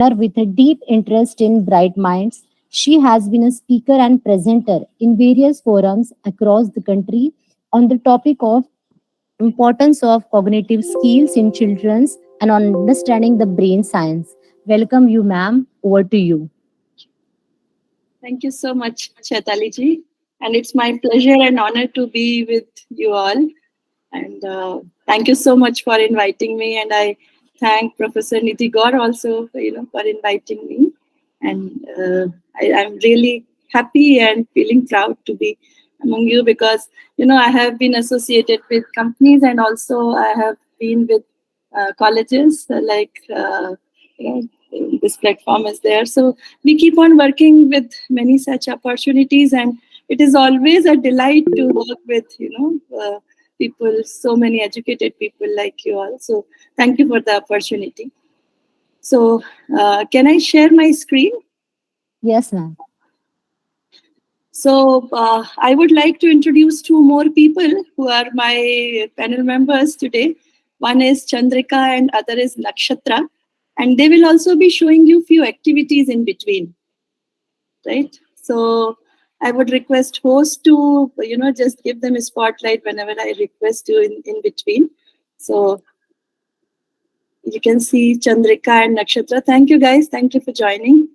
With a deep interest in bright minds, she has been a speaker and presenter in various forums across the country on the topic of importance of cognitive skills in children's and on understanding the brain science. Welcome you, ma'am. Over to you. Thank you so much, Chaitali ji. And it's my pleasure and honor to be with you all. And thank you so much for inviting me. And I thank Professor Nidhi Gaur also, for inviting me. And I'm really happy and feeling proud to be among you because, I have been associated with companies and also I have been with colleges you this platform is there. So we keep on working with many such opportunities and it is always a delight to work with, people, so many educated people like you all. So thank you for the opportunity. So can I share my screen? Yes, ma'am. So I would like to introduce two more people who are my panel members today. One is Chandrika and other is Nakshatra. And they will also be showing you few activities in between, right? So I would request host to, just give them a spotlight whenever I request you in between. So you can see Chandrika and Nakshatra. Thank you guys. Thank you for joining.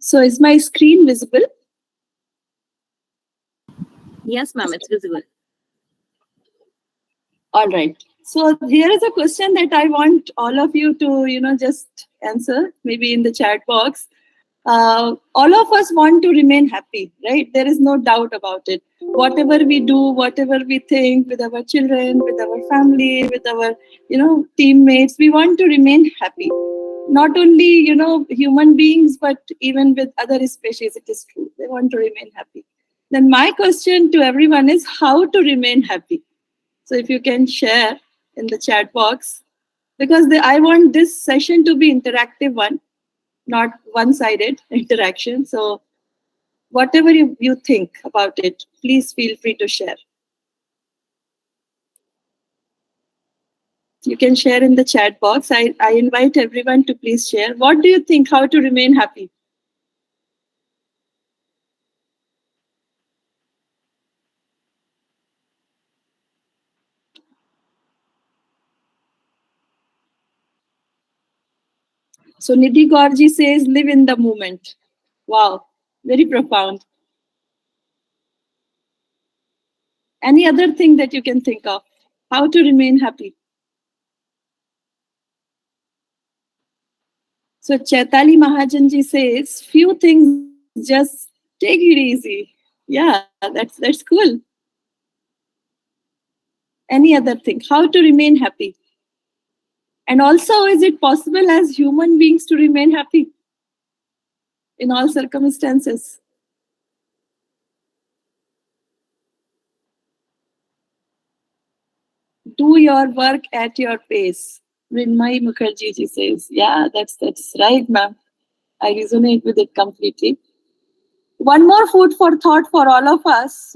So is my screen visible? Yes, ma'am, it's visible. All right. So here is a question that I want all of you to, just answer, maybe in the chat box. All of us want to remain happy, right? There is no doubt about it. Whatever we do, whatever we think with our children, with our family, with our, teammates, we want to remain happy. Not only, human beings, but even with other species, it is true. They want to remain happy. Then my question to everyone is how to remain happy. So if you can share in the chat box, because I want this session to be interactive one, not one-sided interaction. So whatever you think about it, please feel free to share. You can share in the chat box. I invite everyone to please share. What do you think? How to remain happy? So Nidhi Gaurji says, live in the moment. Wow, very profound. Any other thing that you can think of? How to remain happy? So Chaitali Mahajanji says, few things, just take it easy. Yeah, that's cool. Any other thing? How to remain happy? And also, is it possible as human beings to remain happy in all circumstances? Do your work at your pace. Mrinmay Mukherjee ji says, yeah, that's right, ma'am. I resonate with it completely. One more food for thought for all of us,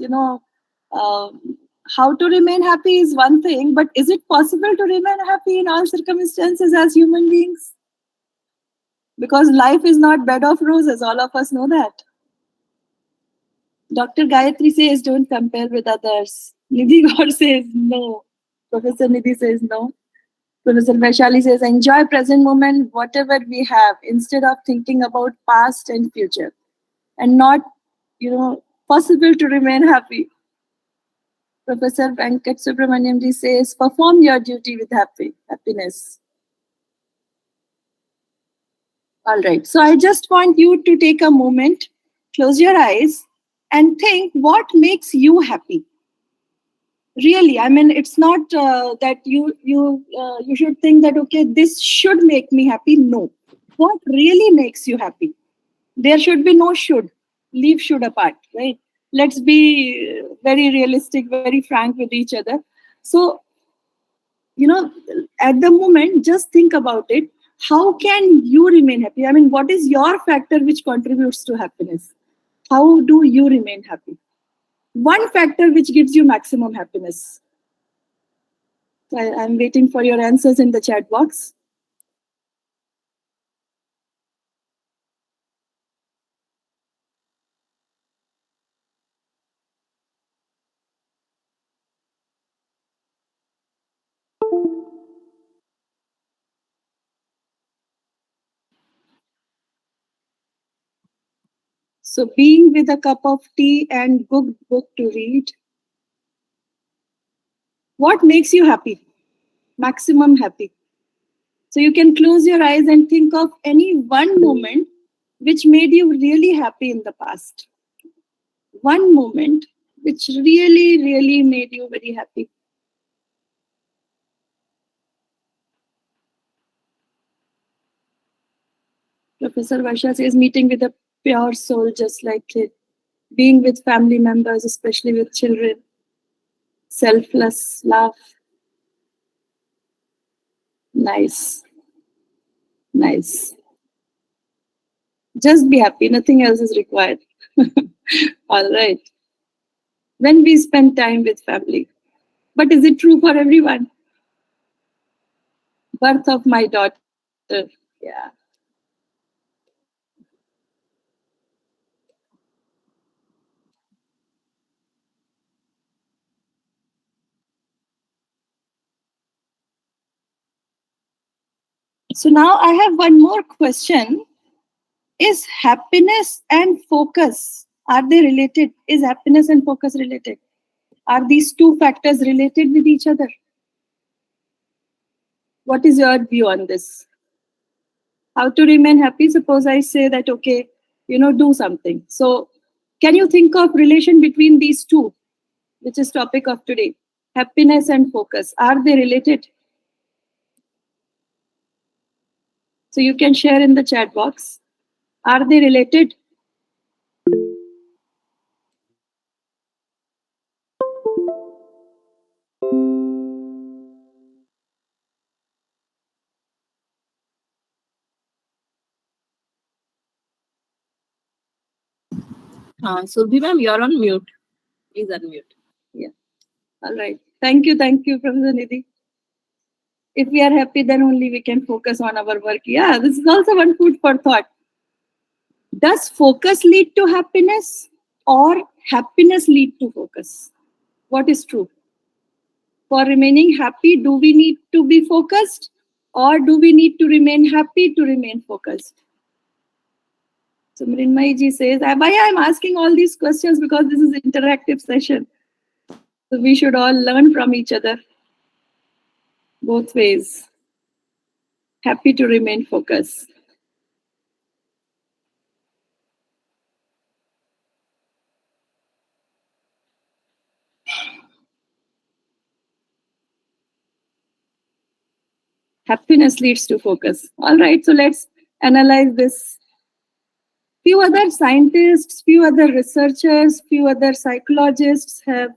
how to remain happy is one thing, but is it possible to remain happy in all circumstances as human beings? Because life is not bed of roses, all of us know that. Dr. Gayatri says, don't compare with others. Nidhi Gaur says, no. Professor Nidhi says, no. Professor Vaishali says, enjoy present moment, whatever we have, instead of thinking about past and future. And not, possible to remain happy. Professor Venkat Subramaniam ji says, perform your duty with happiness. All right. So I just want you to take a moment, close your eyes, and think what makes you happy. Really, I mean, it's not that you should think that, okay, this should make me happy. No. What really makes you happy? There should be no should. Leave should apart, right? Let's be very realistic, very frank with each other. So, at the moment, just think about it. how can you remain happy? I mean, what is your factor which contributes to happiness? How do you remain happy? One factor which gives you maximum happiness. I'm waiting for your answers in the chat box. So being with a cup of tea and good book to read. What makes you happy? Maximum happy. So you can close your eyes and think of any one moment which made you really happy in the past. One moment which really, really made you very happy. Professor Varsha says meeting with a pure soul just like it. Being with family members, especially with children. Selfless love. Nice. Nice. Just be happy. Nothing else is required. All right. When we spend time with family. But is it true for everyone? Birth of my daughter. Yeah. So now I have one more question. Is happiness and focus, are they related? Is happiness and focus related? Are these two factors related with each other? What is your view on this? How to remain happy? Suppose I say that, okay, do something. So can you think of relation between these two, which is topic of today? Happiness and focus, are they related? So you can share in the chat box. Are they related? Surabhi ma'am, you're on mute. Please unmute. Yeah. All right. Thank you, Professor Nidhi. If we are happy, then only we can focus on our work. Yeah, this is also one food for thought. Does focus lead to happiness or happiness lead to focus? What is true? For remaining happy, do we need to be focused or do we need to remain happy to remain focused? So Mrinmay ji says, why I'm asking all these questions because this is an interactive session. So we should all learn from each other. Both ways. Happy to remain focused. Happiness leads to focus. All right, so let's analyze this. Few other scientists, few other researchers, few other psychologists have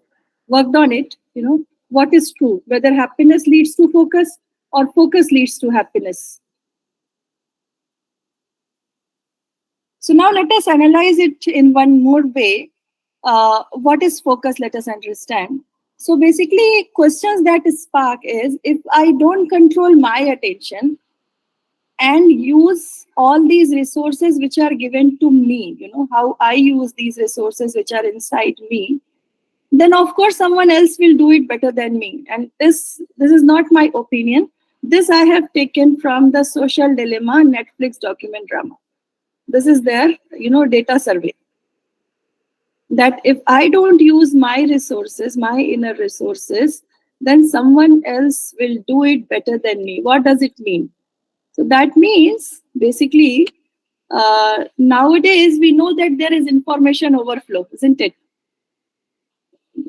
worked on it. What is true, whether happiness leads to focus or focus leads to happiness. So now let us analyze it in one more way. What is focus? Let us understand. So basically, questions that spark is, if I don't control my attention and use all these resources which are given to me, how I use these resources which are inside me, then of course someone else will do it better than me. And this is not my opinion. This I have taken from the Social Dilemma Netflix document drama. This is their, data survey. That if I don't use my resources, my inner resources, then someone else will do it better than me. What does it mean? So that means basically nowadays we know that there is information overflow, isn't it?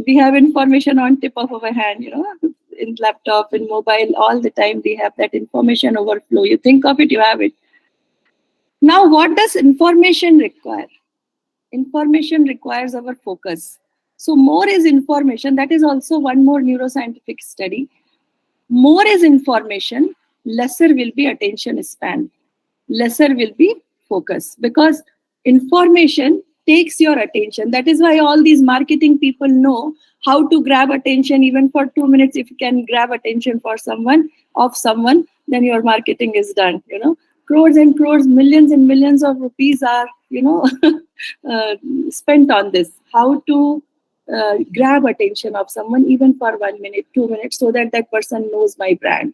We have information on tip of our hand, in laptop, in mobile, all the time we have that information overflow. You think of it, you have it. Now, what does information require? Information requires our focus. So more is information. That is also one more neuroscientific study. More is information, lesser will be attention span, lesser will be focus, because information takes your attention. That is why all these marketing people know how to grab attention even for 2 minutes. If you can grab attention for someone, of someone, then your marketing is done. Crores and crores, millions and millions of rupees are uh, spent on this, how to grab attention of someone even for 1 minute, 2 minutes, so that that person knows my brand.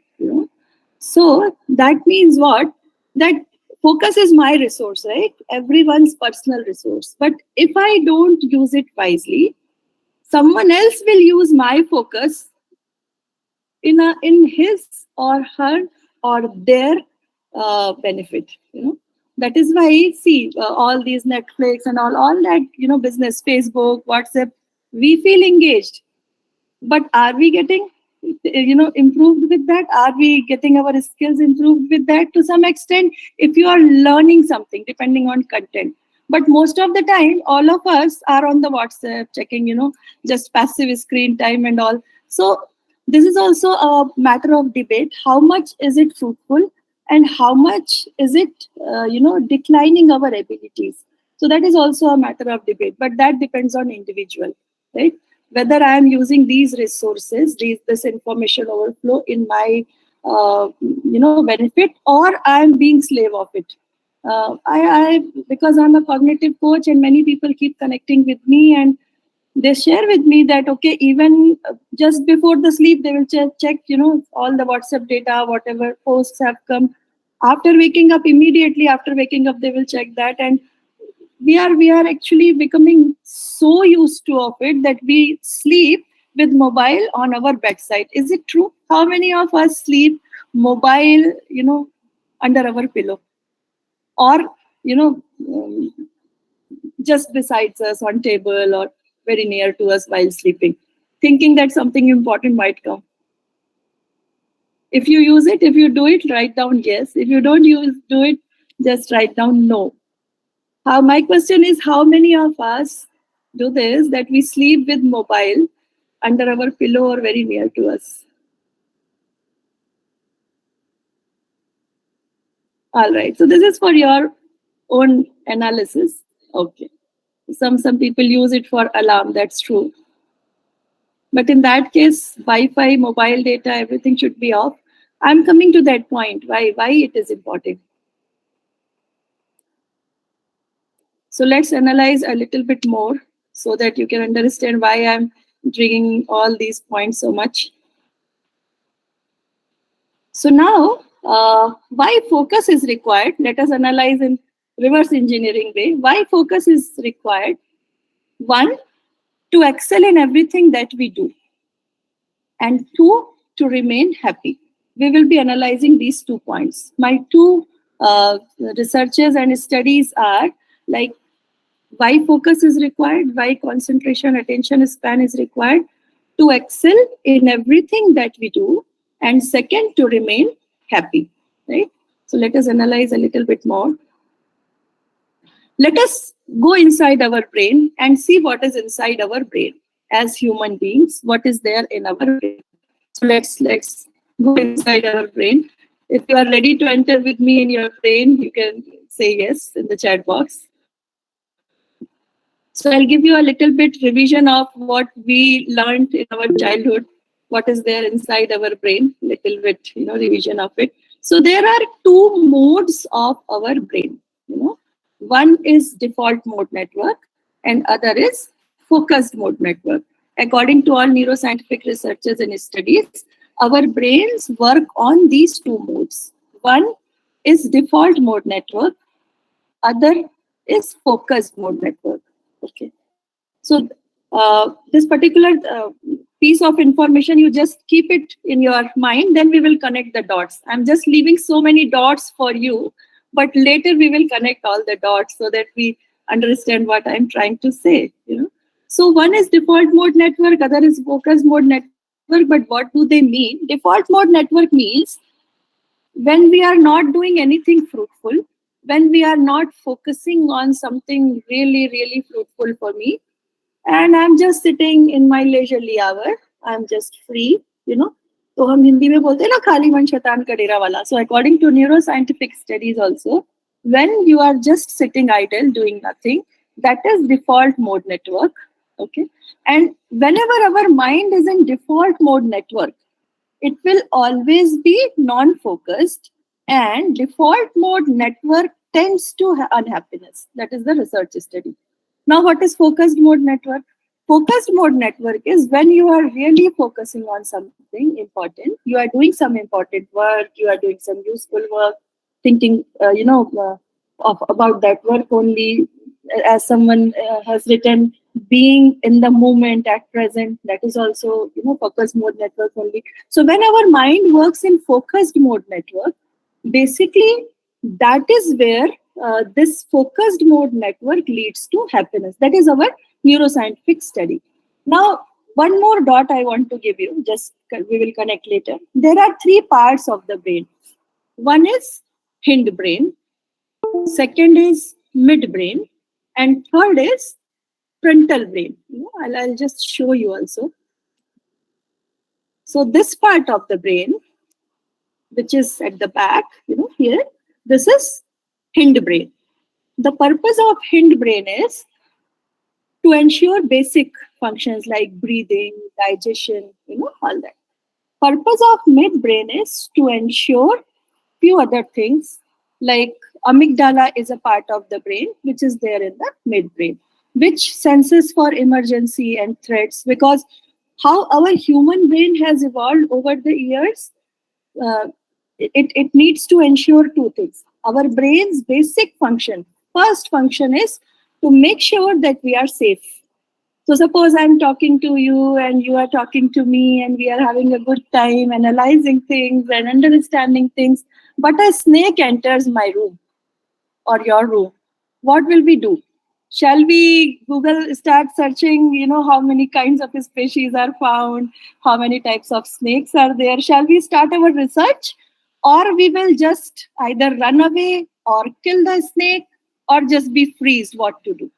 So that means what? That focus is my resource, right? Everyone's personal resource. But if I don't use it wisely, someone else will use my focus in his or her or their benefit. That is why, see, all these Netflix and all that, business, Facebook, WhatsApp, we feel engaged, but are we getting improved with that? Are we getting our skills improved with that? To some extent, if you are learning something depending on content, but most of the time all of us are on the WhatsApp checking, just passive screen time and all. So this is also a matter of debate. How much is it fruitful and how much is it declining our abilities? So that is also a matter of debate, but that depends on individual, right? Whether I am using these resources, this information overflow in my benefit, or I am being slave of it. I because I'm a cognitive coach and many people keep connecting with me, and they share with me that, okay, even just before the sleep they will check all the WhatsApp data, whatever posts have come. After waking up, immediately after waking up, they will check that, and we are actually becoming so used to of it that we sleep with mobile on our bedside. Is it true? How many of us sleep mobile under our pillow, or you know um, just besides us on table, or very near to us while sleeping, thinking that something important might come? If you use it, if you do it, write down yes. If you don't do it, just write down no. How, my question is, how many of us do this, that we sleep with mobile under our pillow or very near to us? All right. So this is for your own analysis. Okay. Some people use it for alarm. That's true. But in that case, Wi-Fi, mobile data, everything should be off. I'm coming to that point. Why it is important. So let's analyze a little bit more so that you can understand why I'm bringing all these points so much. So now, why focus is required? Let us analyze in reverse engineering way. Why focus is required? One, to excel in everything that we do. And two, to remain happy. We will be analyzing these 2 points. My two researches and studies are like, why focus is required, why concentration, attention span is required, to excel in everything that we do, and second, to remain happy, right? So let us analyze a little bit more. Let us go inside our brain and see what is inside our brain as human beings, what is there in our brain. So let's go inside our brain. If you are ready to enter with me in your brain, you can say yes in the chat box. So I'll give you a little bit revision of what we learned in our childhood, what is there inside our brain, little bit, revision of it. So there are 2 modes of our brain. One is default mode network and other is focused mode network. According to all neuroscientific researches and studies, our brains work on these 2 modes. One is default mode network, other is focused mode network. Okay. So this particular piece of information, you just keep it in your mind, then we will connect the dots. I'm just leaving so many dots for you, but later we will connect all the dots so that we understand what I'm trying to say. So one is default mode network, other is focus mode network. But what do they mean? Default mode network means when we are not doing anything fruitful, when we are not focusing on something really, really fruitful for me, and I'm just sitting in my leisurely hour, I'm just free, तो हम हिंदी में बोलते हैं ना खाली मन शैतान का डेरा वाला. So according to neuroscientific studies also, when you are just sitting idle doing nothing, that is default mode network. Okay, and whenever our mind is in default mode network, it will always be non-focused, and default mode network tends to unhappiness. That is the research study. Now, what is focused mode network? Focused mode network is when you are really focusing on something important. You are doing some important work. You are doing some useful work, thinking, about that work only. As someone has written, being in the moment at present. That is also, focused mode network only. So when our mind works in focused mode network, basically that is where this focused mode network leads to happiness. That is our neuroscientific study. Now, one more dot I want to give you, just we will connect later. There are three parts of the brain. One is hindbrain, second is midbrain, and third is frontal brain. I'll just show you also. So this part of the brain, which is at the back, here, this is hindbrain. The purpose of hindbrain is to ensure basic functions like breathing, digestion, all that. Purpose of midbrain is to ensure few other things like amygdala is a part of the brain which is there in the midbrain, which senses for emergency and threats, because how our human brain has evolved over the years, uh, it needs to ensure two things. Our brain's basic function, first function is to make sure that we are safe. So suppose I'm talking to you and you are talking to me and we are having a good time analyzing things and understanding things, but a snake enters my room or your room. What will we do? Shall we Google start searching, how many kinds of species are found, how many types of snakes are there? Shall we start our research, or we will just either run away or kill the snake or just be freezed what to do?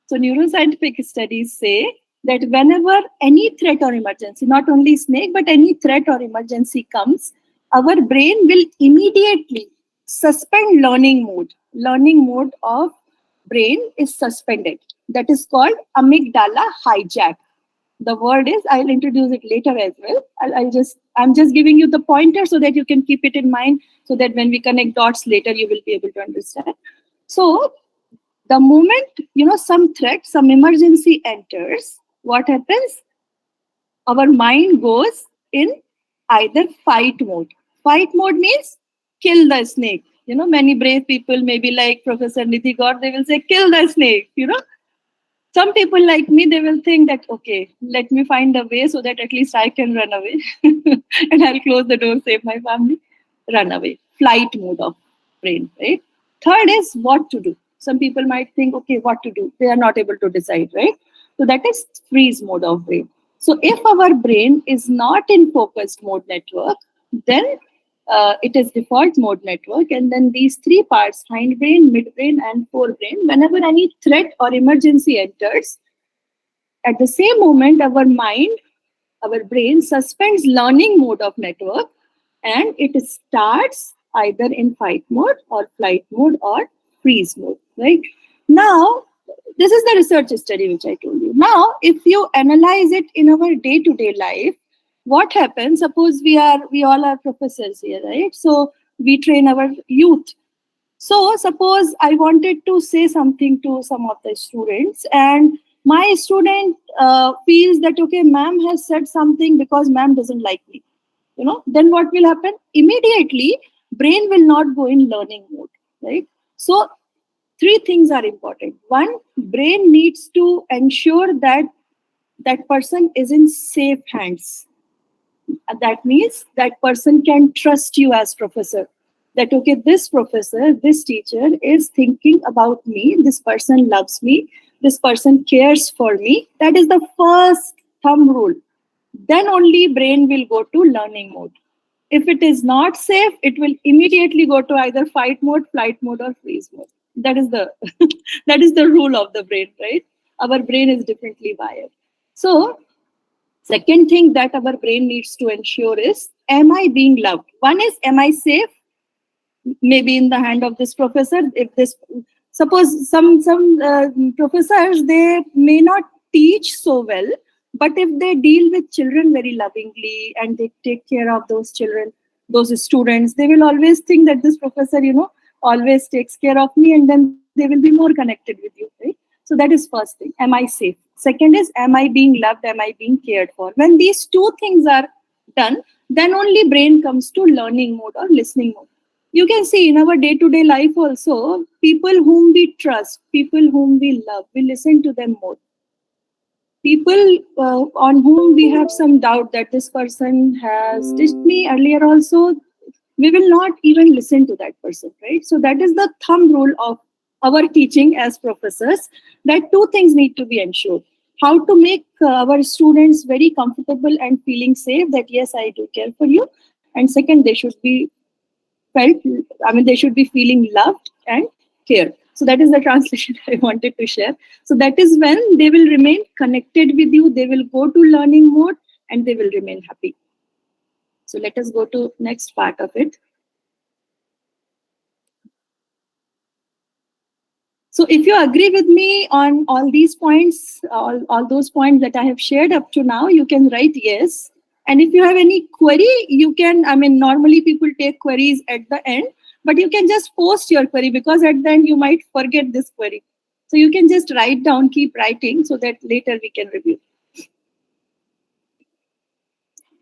So neuroscientific studies say that whenever any threat or emergency, not only snake, but any threat or emergency comes, our brain will immediately suspend learning mode. Learning mode of brain is suspended. That is called amygdala hijack. The word is, I'll introduce it later as well. I'm just giving you the pointer so that you can keep it in mind, so that when we connect dots later, you will be able to understand. So the moment, some threat, some emergency enters, what happens? Our mind goes in either fight mode. Fight mode means kill the snake. Many brave people, maybe like Professor Nidhi Gaur, they will say, kill the snake. Some people like me, they will think that, okay, let me find a way so that at least I can run away. And I'll close the door, save my family, run away. Flight mode of brain, right? Third is what to do. Some people might think, okay, what to do? They are not able to decide, right? So that is freeze mode of brain. So if our brain is not in focused mode network, then it is default mode network. And then these three parts, hindbrain, midbrain, and forebrain, whenever any threat or emergency enters, at the same moment, our mind, our brain suspends learning mode of network, and it starts either in fight mode or flight mode or freeze mode, right? Now, this is the research study which I told you. Now, if you analyze it in our day-to-day life, what happens? Suppose we all are professors here, right? So we train our youth. So suppose I wanted to say something to some of the students, and my student feels that, okay, ma'am has said something because ma'am doesn't like me. Then what will happen? Immediately, brain will not go in learning mode, right? So three things are important. One, brain needs to ensure that that person is in safe hands. That means that person can trust you as professor. That, okay, this professor, this teacher is thinking about me, this person loves me, this person cares for me. That is the first thumb rule. Then only brain will go to learning mode. If it is not safe, it will immediately go to either fight mode, flight mode, or freeze mode. That is the that is the rule of the brain, right? Our brain is differently wired. So Second thing that our brain needs to ensure is, am I being loved? One is, am I safe? Maybe in the hand of this professor. If this, suppose some professors, they may not teach so well, but if they deal with children very lovingly and they take care of those children, those students, they will always think that this professor, always takes care of me, and then they will be more connected with you, right? So that is first thing, am I safe? Second is, am I being loved, am I being cared for? When these two things are done, then only brain comes to learning mode or listening mode. You can see in our day-to-day life also, people whom we trust, people whom we love, we listen to them more. People on whom we have some doubt that this person has ditched me earlier also, we will not even listen to that person, right? So that is the thumb rule of our teaching as professors, that two things need to be ensured. How to make our students very comfortable and feeling safe, that yes, I do care for you. And second, they should be felt, I mean, they should be feeling loved and cared. So that is the translation I wanted to share. So that is when they will remain connected with you, they will go to learning mode, and they will remain happy. So let us go to next part of it. So if you agree with me on all these points, all those points that I have shared up to now, you can write yes. And if you have any query, you can, I mean, normally people take queries at the end, but you can just post your query, because at the end you might forget this query. So you can just write down, keep writing, so that later we can review.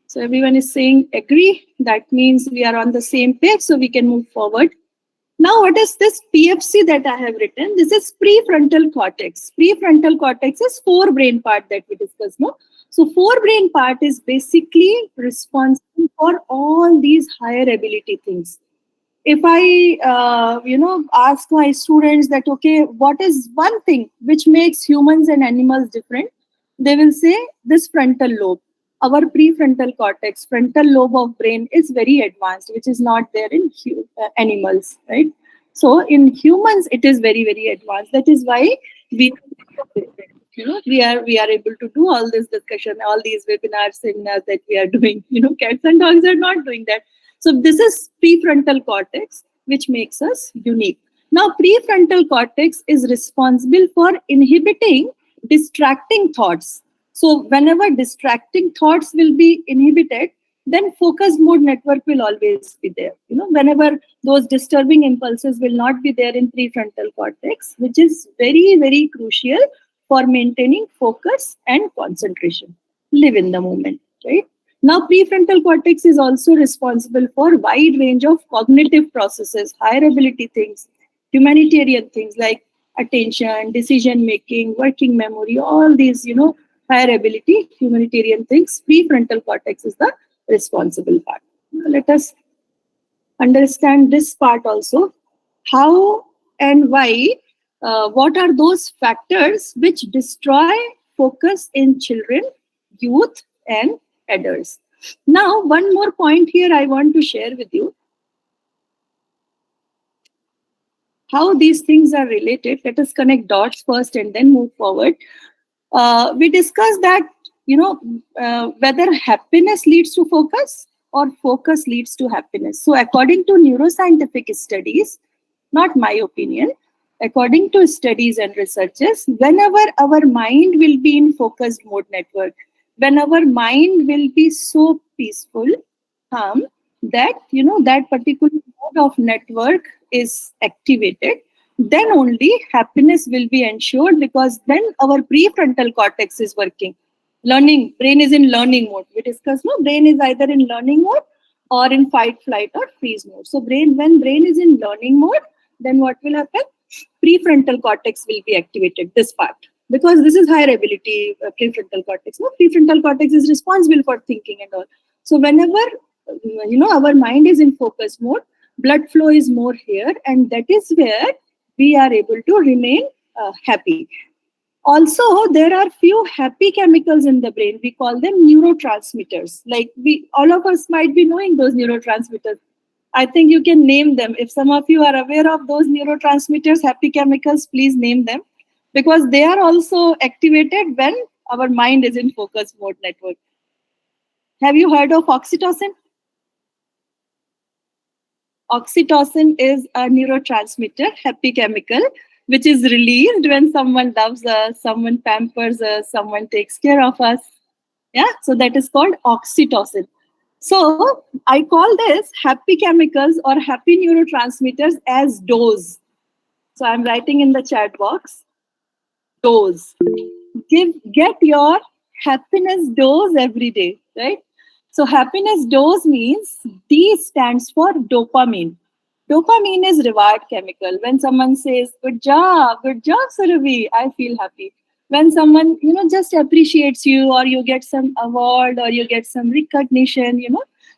So everyone is saying agree. That means we are on the same page, so we can move forward. Now, what is this PFC that I have written? This is prefrontal cortex. Prefrontal cortex is forebrain part that we discussed, no? So forebrain part is basically responsible for all these higher ability things. If I, ask my students that, okay, what is one thing which makes humans and animals different? They will say this frontal lobe. Our prefrontal cortex, frontal lobe of brain is very advanced, which is not there in animals, right? So in humans, it is very, very advanced. That is why we, we are able to do all this discussion, all these webinars, seminars that we are doing. Cats and dogs are not doing that. So this is prefrontal cortex, which makes us unique. Now, prefrontal cortex is responsible for inhibiting distracting thoughts. So whenever distracting thoughts will be inhibited, then focus mode network will always be there. Whenever those disturbing impulses will not be there in prefrontal cortex, which is very, very crucial for maintaining focus and concentration. Live in the moment, right? Now, prefrontal cortex is also responsible for wide range of cognitive processes, higher ability things, humanitarian things like attention, decision making, working memory, all these, higher ability humanitarian things. Prefrontal cortex is the responsible part. Now, let us understand this part also. How and why, what are those factors which destroy focus in children, youth, and adults? Now, one more point here I want to share with you. How these things are related. Let us connect dots first and then move forward. We discussed that, whether happiness leads to focus or focus leads to happiness. So according to neuroscientific studies, not my opinion, according to studies and researches, whenever our mind will be in focused mode network, when our mind will be so peaceful, calm, that, that particular mode of network is activated, then only happiness will be ensured, because then our prefrontal cortex is working. Learning, brain is in learning mode. We discussed, no, brain is either in learning mode or in fight, flight, or freeze mode. So when brain is in learning mode, then what will happen? Prefrontal cortex will be activated, this part, because this is higher ability prefrontal cortex. No, prefrontal cortex is responsible for thinking and all. So whenever our mind is in focus mode, blood flow is more here, and that is where we are able to remain happy. Also, there are few happy chemicals in the brain. We call them neurotransmitters. Like all of us might be knowing those neurotransmitters. I think you can name them. If some of you are aware of those neurotransmitters, happy chemicals, please name them, because they are also activated when our mind is in focus mode network. Have you heard of oxytocin? Oxytocin is a neurotransmitter, happy chemical, which is released when someone loves us, someone pampers us, someone takes care of us. Yeah, so that is called oxytocin. So I call this happy chemicals or happy neurotransmitters as dose. So I'm writing in the chat box, dose. Get your happiness dose every day, right? So happiness dose means D stands for dopamine. Dopamine is reward chemical. When someone says good job Surabhi, I feel happy. When someone just appreciates you, or you get some award, or you get some recognition,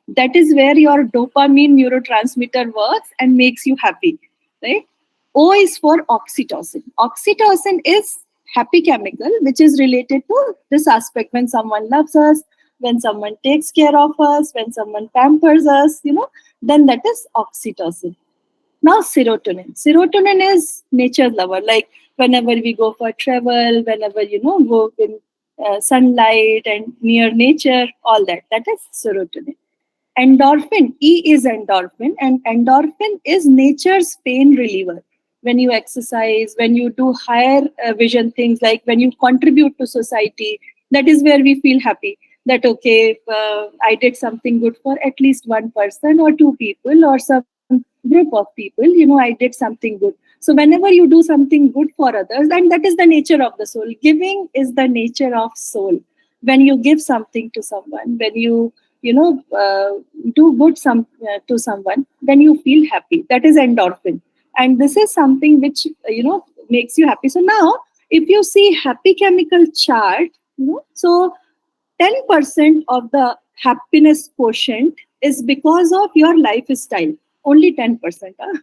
that is where your dopamine neurotransmitter works and makes you happy, right? O is for oxytocin. Oxytocin is happy chemical which is related to this aspect: when someone loves us, when someone takes care of us, when someone pampers us, then that is oxytocin. Now serotonin. Serotonin is nature lover. Like whenever we go for travel, whenever work in sunlight and near nature, all that. That is serotonin. Endorphin, E is endorphin, and endorphin is nature's pain reliever. When you exercise, when you do higher vision things, like when you contribute to society, that is where we feel happy. That okay, I did something good for at least one person or two people or some group of people. I did something good. So whenever you do something good for others, and that is the nature of the soul. Giving is the nature of soul. When you give something to someone, when you do good to someone, then you feel happy. That is endorphin, and this is something which makes you happy. So now if you see happy chemical chart, so 10% of the happiness quotient is because of your lifestyle. Only 10%. Huh?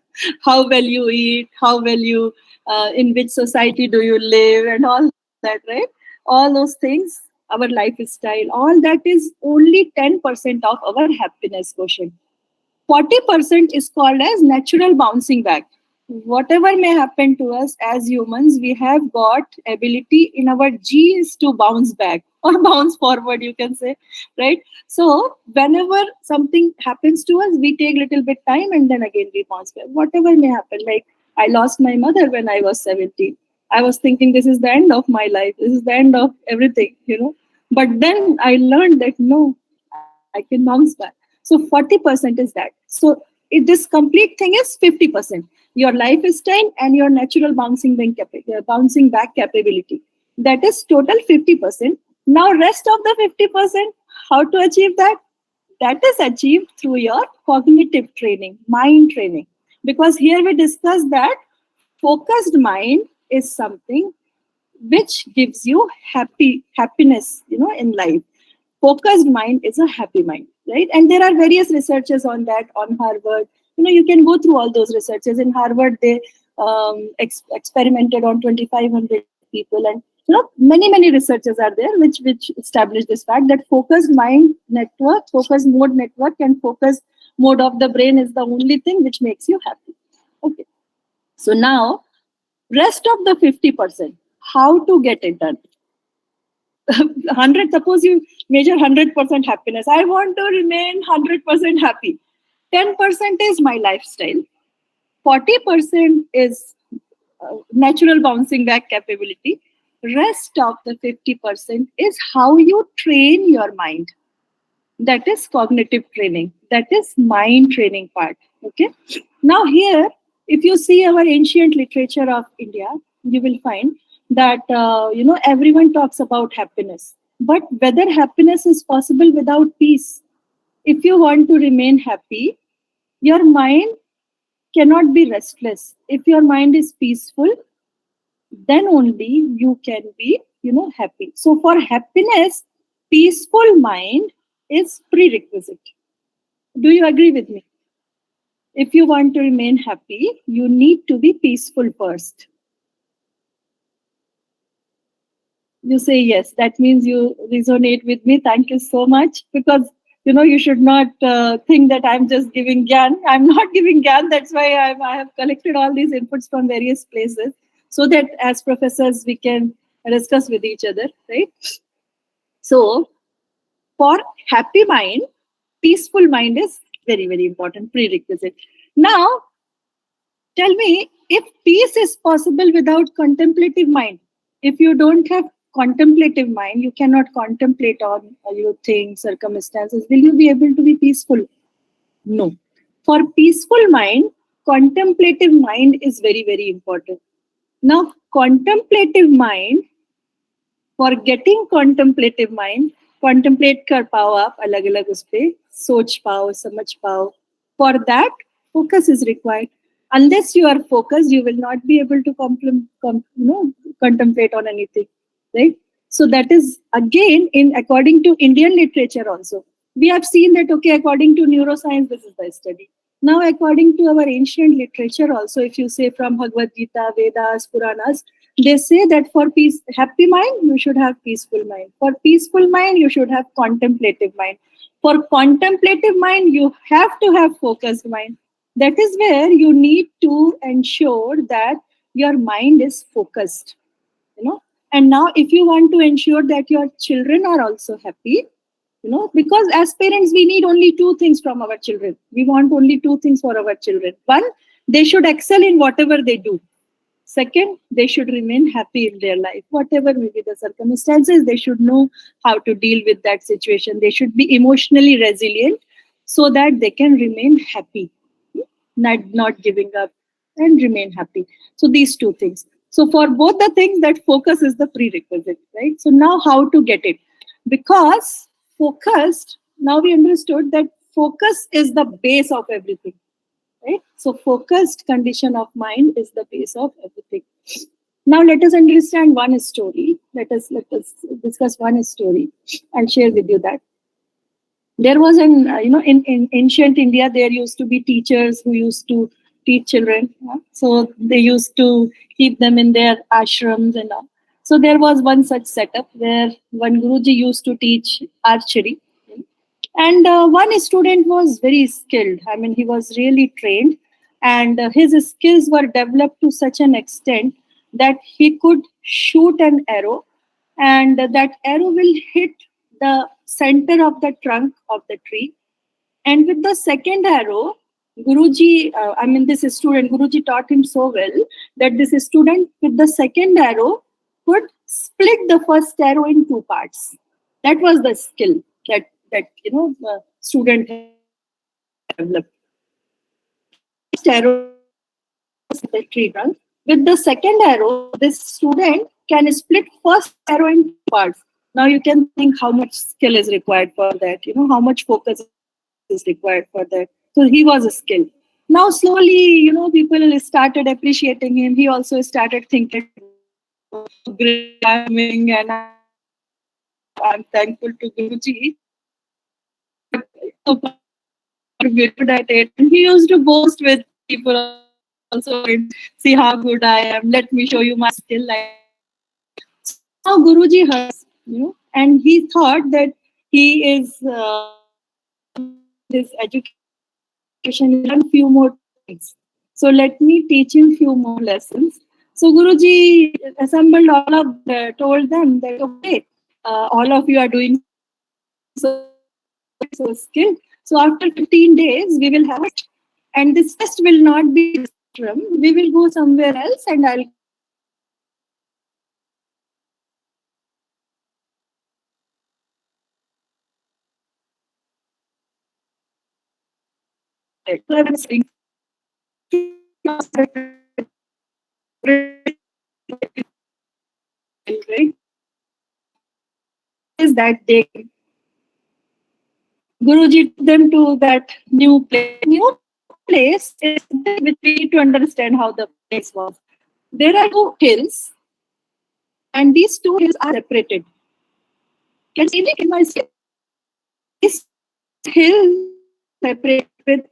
How well you eat, how well you, in which society do you live, and all that, right? All those things, our lifestyle, all that is only 10% of our happiness quotient. 40% is called as natural bouncing back. Whatever may happen to us as humans, we have got ability in our genes to bounce back or bounce forward, you can say, right? So whenever something happens to us, we take little bit time and then again we bounce back. Whatever may happen, like I lost my mother when I was 17. I was thinking this is the end of my life. This is the end of everything. But then I learned that no, I can bounce back. So 40% is that. So this complete thing is 50%. Your lifestyle and your natural bouncing back capability. That is total 50%. Now rest of the 50%, how to achieve that? That is achieved through your cognitive training, mind training. Because here we discuss that focused mind is something which gives you happiness in life. Focused mind is a happy mind, right? And there are various researchers on that on Harvard. You can go through all those researches. In Harvard, they experimented on 2,500 people, and many researchers are there which establish this fact that focused mind network, focused mode network, and focused mode of the brain is the only thing which makes you happy. Okay, so now rest of the 50%, how to get it done? 100, suppose you measure 100% happiness. I want to remain 100% happy. 10% is my lifestyle. 40% is natural bouncing back capability. Rest of the 50% is how you train your mind. That is cognitive training. That is mind training part. Okay. Now here, if you see our ancient literature of India, you will find that everyone talks about happiness. But whether happiness is possible without peace? If you want to remain happy, your mind cannot be restless. If your mind is peaceful, then only you can be happy. So for happiness, peaceful mind is prerequisite. Do you agree with me? If you want to remain happy, you need to be peaceful first. You say yes, that means you resonate with me. Thank you so much. Because you should not think that I'm just giving gyan. I'm not giving gyan. That's why I have collected all these inputs from various places, so that as professors we can discuss with each other, right? So for happy mind, peaceful mind is very, very important prerequisite. Now, tell me if peace is possible without contemplative mind. If you don't have contemplative mind, you cannot contemplate on your things, circumstances. Will you be able to be peaceful? No. For peaceful mind, contemplative mind is very, very important. Now, contemplative mind, for getting contemplative mind, contemplate कर पाओ आप अलग अलग उस पे सोच पाओ समझ पाओ. For that, focus is required. Unless you are focused, you will not be able to contemplate on anything, right? So that is again in according to Indian literature also. We have seen that okay, according to neuroscience, this is the study. Now, according to our ancient literature also, if you say from Bhagavad Gita, Vedas, Puranas, they say that for peace, happy mind, you should have peaceful mind. For peaceful mind, you should have contemplative mind. For contemplative mind, you have to have focused mind. That is where you need to ensure that your mind is focused, And now, if you want to ensure that your children are also happy, because as parents, we need only two things from our children. We want only two things for our children. One, they should excel in whatever they do. Second, they should remain happy in their life. Whatever may be the circumstances, they should know how to deal with that situation. They should be emotionally resilient so that they can remain happy, not giving up and remain happy. So these two things. So for both the things, that focus is the prerequisite, right? So now how to get it? Because focused, now we understood that focus is the base of everything, right? So focused condition of mind is the base of everything. Now let us understand one story. Let us discuss one story. I'll share with you that there was in ancient India there used to be teachers who used to teach children. So they used to keep them in their ashrams and all. So there was one such setup where one Guruji used to teach archery. And one student was very skilled. I mean, he was really trained, and his skills were developed to such an extent that he could shoot an arrow, and that arrow will hit the center of the trunk of the tree. And with the second arrow, this student, Guruji taught him so well that this student with the second arrow could split the first arrow in two parts. That was the skill that the student developed. First arrow the tree trunk. With the second arrow, this student can split first arrow in two parts. Now you can think how much skill is required for that. How much focus is required for that. So he was a skill. Now slowly, people started appreciating him. He also started thinking, great timing, and I'm thankful to Guruji. So good at it. And he used to boast with people also, see how good I am. Let me show you my skill. So now Guruji heard, and he thought that he is his education, learn few more things. So let me teach him few more lessons. So Guruji assembled all of told them that okay, all of you are doing so skilled. So after 15 days, we will have it. And this test will not be in this room. We will go somewhere else and I'll is that day Guruji took them to that new place. New place is which we need to understand how the place was. There are two hills, and these two hills are separated. Can you see it in my scale? This hill separate with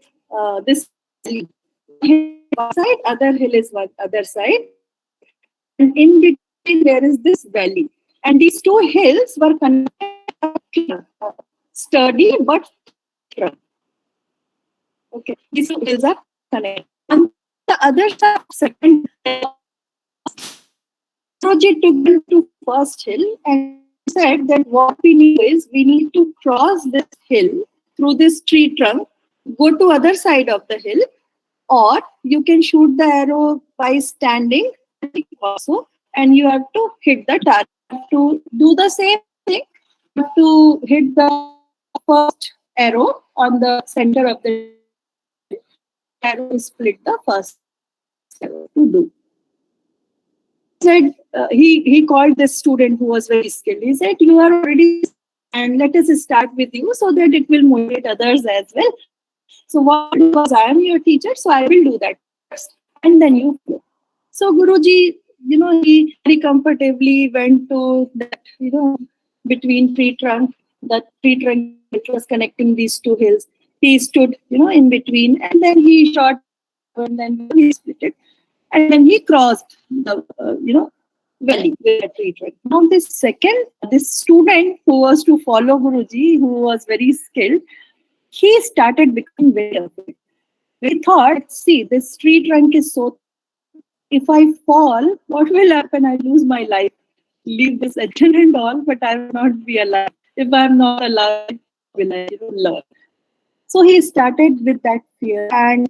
this valley. One side, other hill is one other side, and in between there is this valley. And these two hills were connected, sturdy but strong. Okay, these two hills are connected. On the other side, second, Roji took them to first hill and said that what we need is we need to cross this hill through this tree trunk, go to other side of the hill, or you can shoot the arrow by standing also, and you have to hit the target. You have to do the same thing. You have to hit the first arrow on the center of the hill, and the arrow is split the first arrow to do. Said he called this student who was very skilled. He said, "You are already skilled, and let us start with you so that it will motivate others as well. So what I do was, I am your teacher, so I will do that first, and then you follow." So Guruji, he very comfortably went to that, between tree trunk, the tree trunk which was connecting these two hills. He stood, in between, and then he shot the arrow, and then he split it, and then he crossed the, valley with the tree trunk. Now this student who was to follow Guruji, who was very skilled, he started becoming very afraid. He thought, see, this tree trunk is so, if I fall, what will happen? I lose my life. Leave this education and all, but I will not be alive. If I'm not alive, how will I, learn? So he started with that fear, and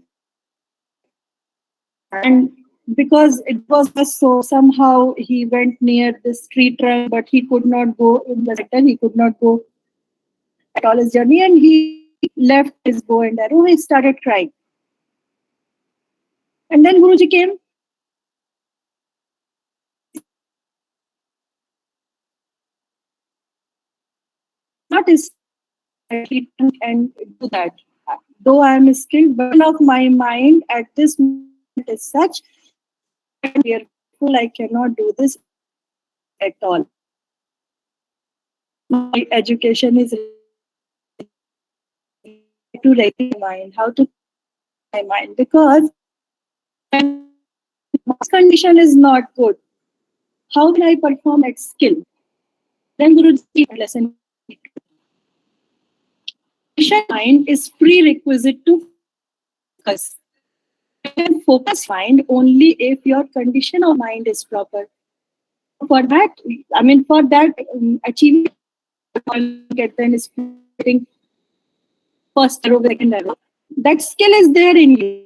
because it was just so, somehow he went near this tree trunk, but he could not go in the center. He could not go at all his journey, and he left his bow and arrow. He started crying, and then Guruji came. Not is and do that. Though I am skilled, but of my mind at this moment is such that fearful. I cannot do this at all. My education is to regulate my mind, how to my mind, because when my condition is not good, how can I perform at skill? Then Guruji lesson. Mind is prerequisite to focus. You can focus mind only if your condition of mind is proper. For that, for that achieving get then splitting first arrow, second arrow, that skill is there in you.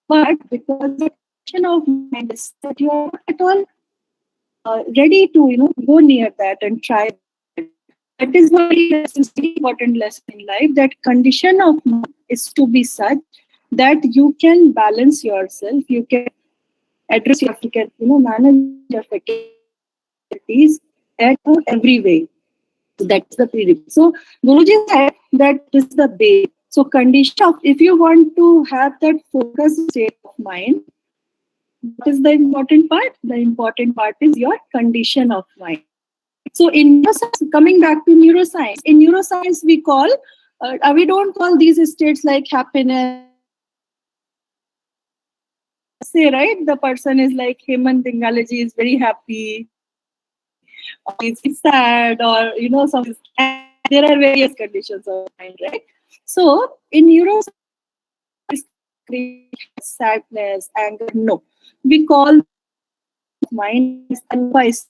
But because the condition of mind is that you are not at all ready to go near that and try. That is why it's a very important lesson in life, that condition of mind is to be such that you can balance yourself, you can address your, you can manage your faculties at every way. So that's the prerequisite. So Guruji said that this is the base. So condition of, if you want to have that focused state of mind, what is the important part? The important part is your condition of mind. So in neuroscience, coming back to neuroscience, in neuroscience we call, we don't call these states like happiness. Say, right, the person is like Hemant Dingalaji is very happy, or he's sad, or some. There are various conditions of mind, right? So in neuroscience, sadness, anger, no, we call mind as alpha state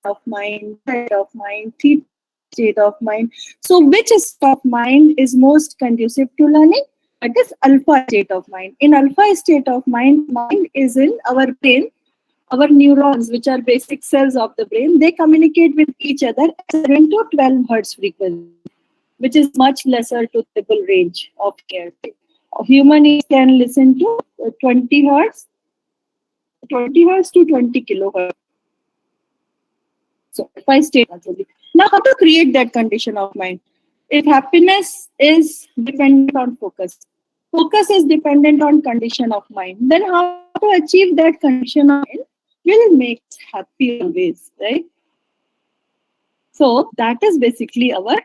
of mind, state of mind, theta state of mind. So which state of mind is most conducive to learning? That is alpha state of mind. In alpha state of mind, mind is in our brain. Our neurons, which are basic cells of the brain, they communicate with each other at 7 to 12 hertz frequency, which is much lesser to the range of air. A human can listen to 20 hertz, 20 hertz to 20 kilohertz. So if I state now, how to create that condition of mind? If happiness is dependent on focus, focus is dependent on condition of mind, then how to achieve that condition of mind will make us happy always, right? So that is basically our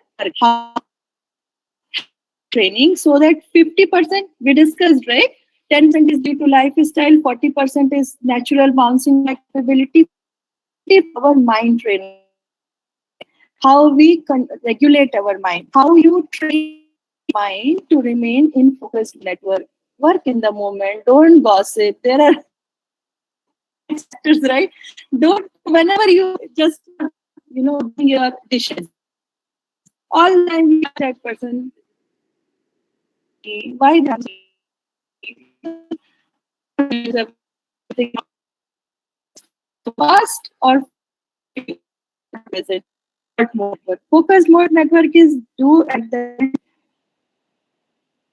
training, so that 50% we discussed, right? 10% is due to lifestyle, 40% is natural bouncing back ability, our mind training. How we regulate our mind, how you train mind to remain in focused network. Work in the moment, don't gossip. There are factors, right? Don't, whenever you just doing your dishes. All the time we ask that person, why they are everything so fast or present. Focus mode network is do at the end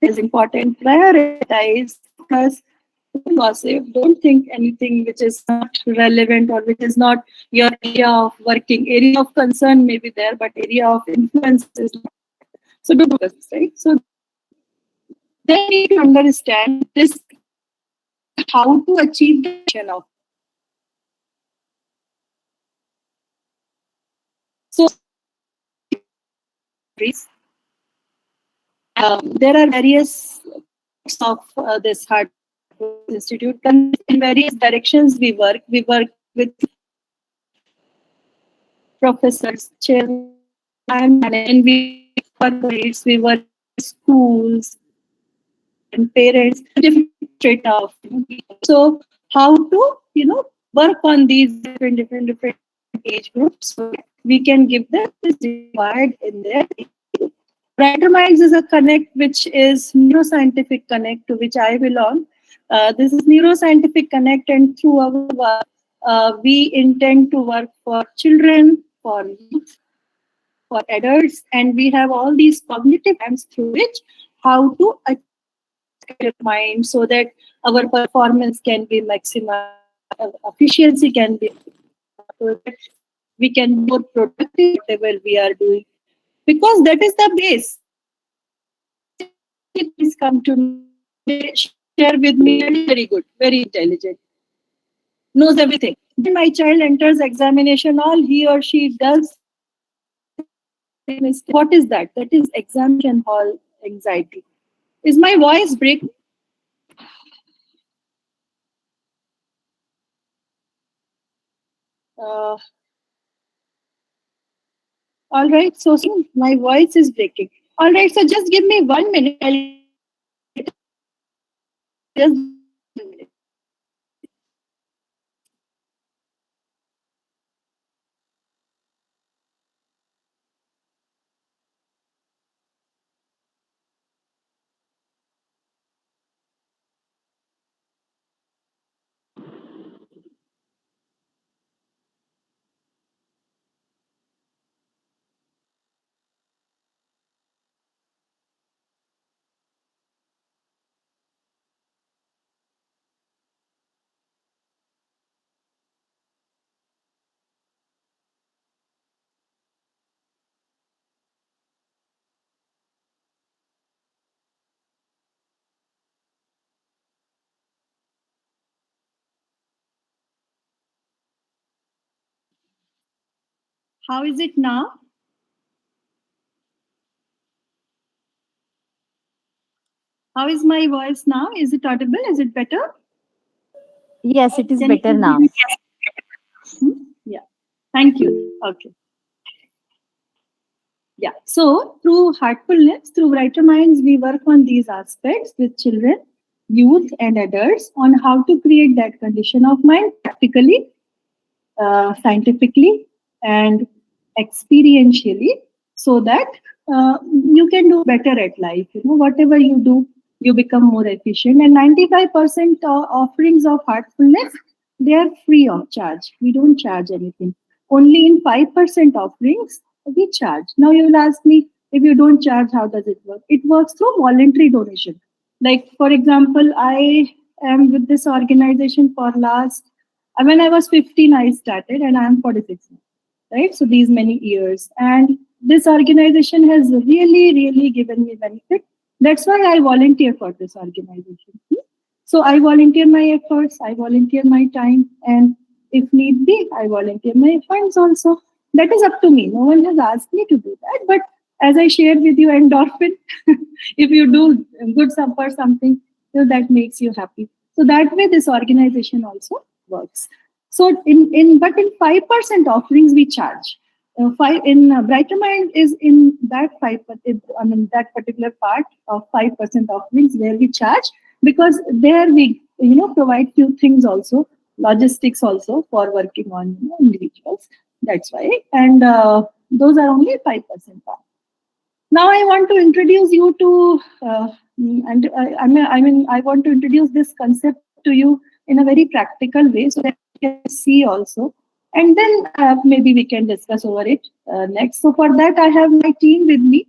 is important. Prioritize, focus, don't gossip, don't think anything which is not relevant or which is not your area of working. Area of concern may be there, but area of influence is not. So don't focus, right? So then we need to understand this how to achieve the mission of. So there are various of this Heartfulness Institute. In various directions we work. We work with professors, chairman, and we corporates, we work with schools and parents, different strata of so how to work on these different age groups so we can give them this required in their Brighter Minds is a connect which is neuroscientific connect to which I belong. This is neuroscientific connect, and through our work, we intend to work for children, for youth, for adults, and we have all these cognitive plans through which how to achieve mind so that our performance can be maximized, efficiency can be so that we can be more productive whatever we are doing because that is the base. Please come to me, share with me, very good, very intelligent, knows everything. Then my child enters examination, all he or she does mistake. What is that? That is examination hall anxiety. Is my voice breaking? Uh, all right, so my voice is breaking. All right, so just give me 1 minute. Just how is it now? How is my voice now? Is it audible? Is it better? Yes, it is Can you better please give now. me? Yeah. Thank you. Okay. Yeah. So through Heartfulness, through Brighter Minds, we work on these aspects with children, youth, and adults on how to create that condition of mind practically, scientifically, and experientially, so that you can do better at life. Whatever you do, you become more efficient. And 95% offerings of Heartfulness, they are free of charge. We don't charge anything. Only in 5% offerings we charge. Now you will ask me, if you don't charge, how does it work? It works through voluntary donation. Like for example, I am with this organization for last when I was 15, I started, and I am 46 now, right? So these many years, and this organization has really, really given me benefit. That's why I volunteer for this organization. So I volunteer my efforts, I volunteer my time, and if need be, I volunteer my funds also. That is up to me. No one has asked me to do that, but as I shared with you, endorphin, if you do good for something, that makes you happy. So that way, this organization also works. So in but in 5% offerings we charge. Five in Brighter Mind is in that 5%. I mean that particular part of 5% offerings where we charge because there we provide few things also, logistics also for working on individuals. That's why. And those are only 5% power. Now I want to introduce you to, and I want to introduce this concept to you in a very practical way so that you can see also. And then maybe we can discuss over it next. So for that, I have my team with me.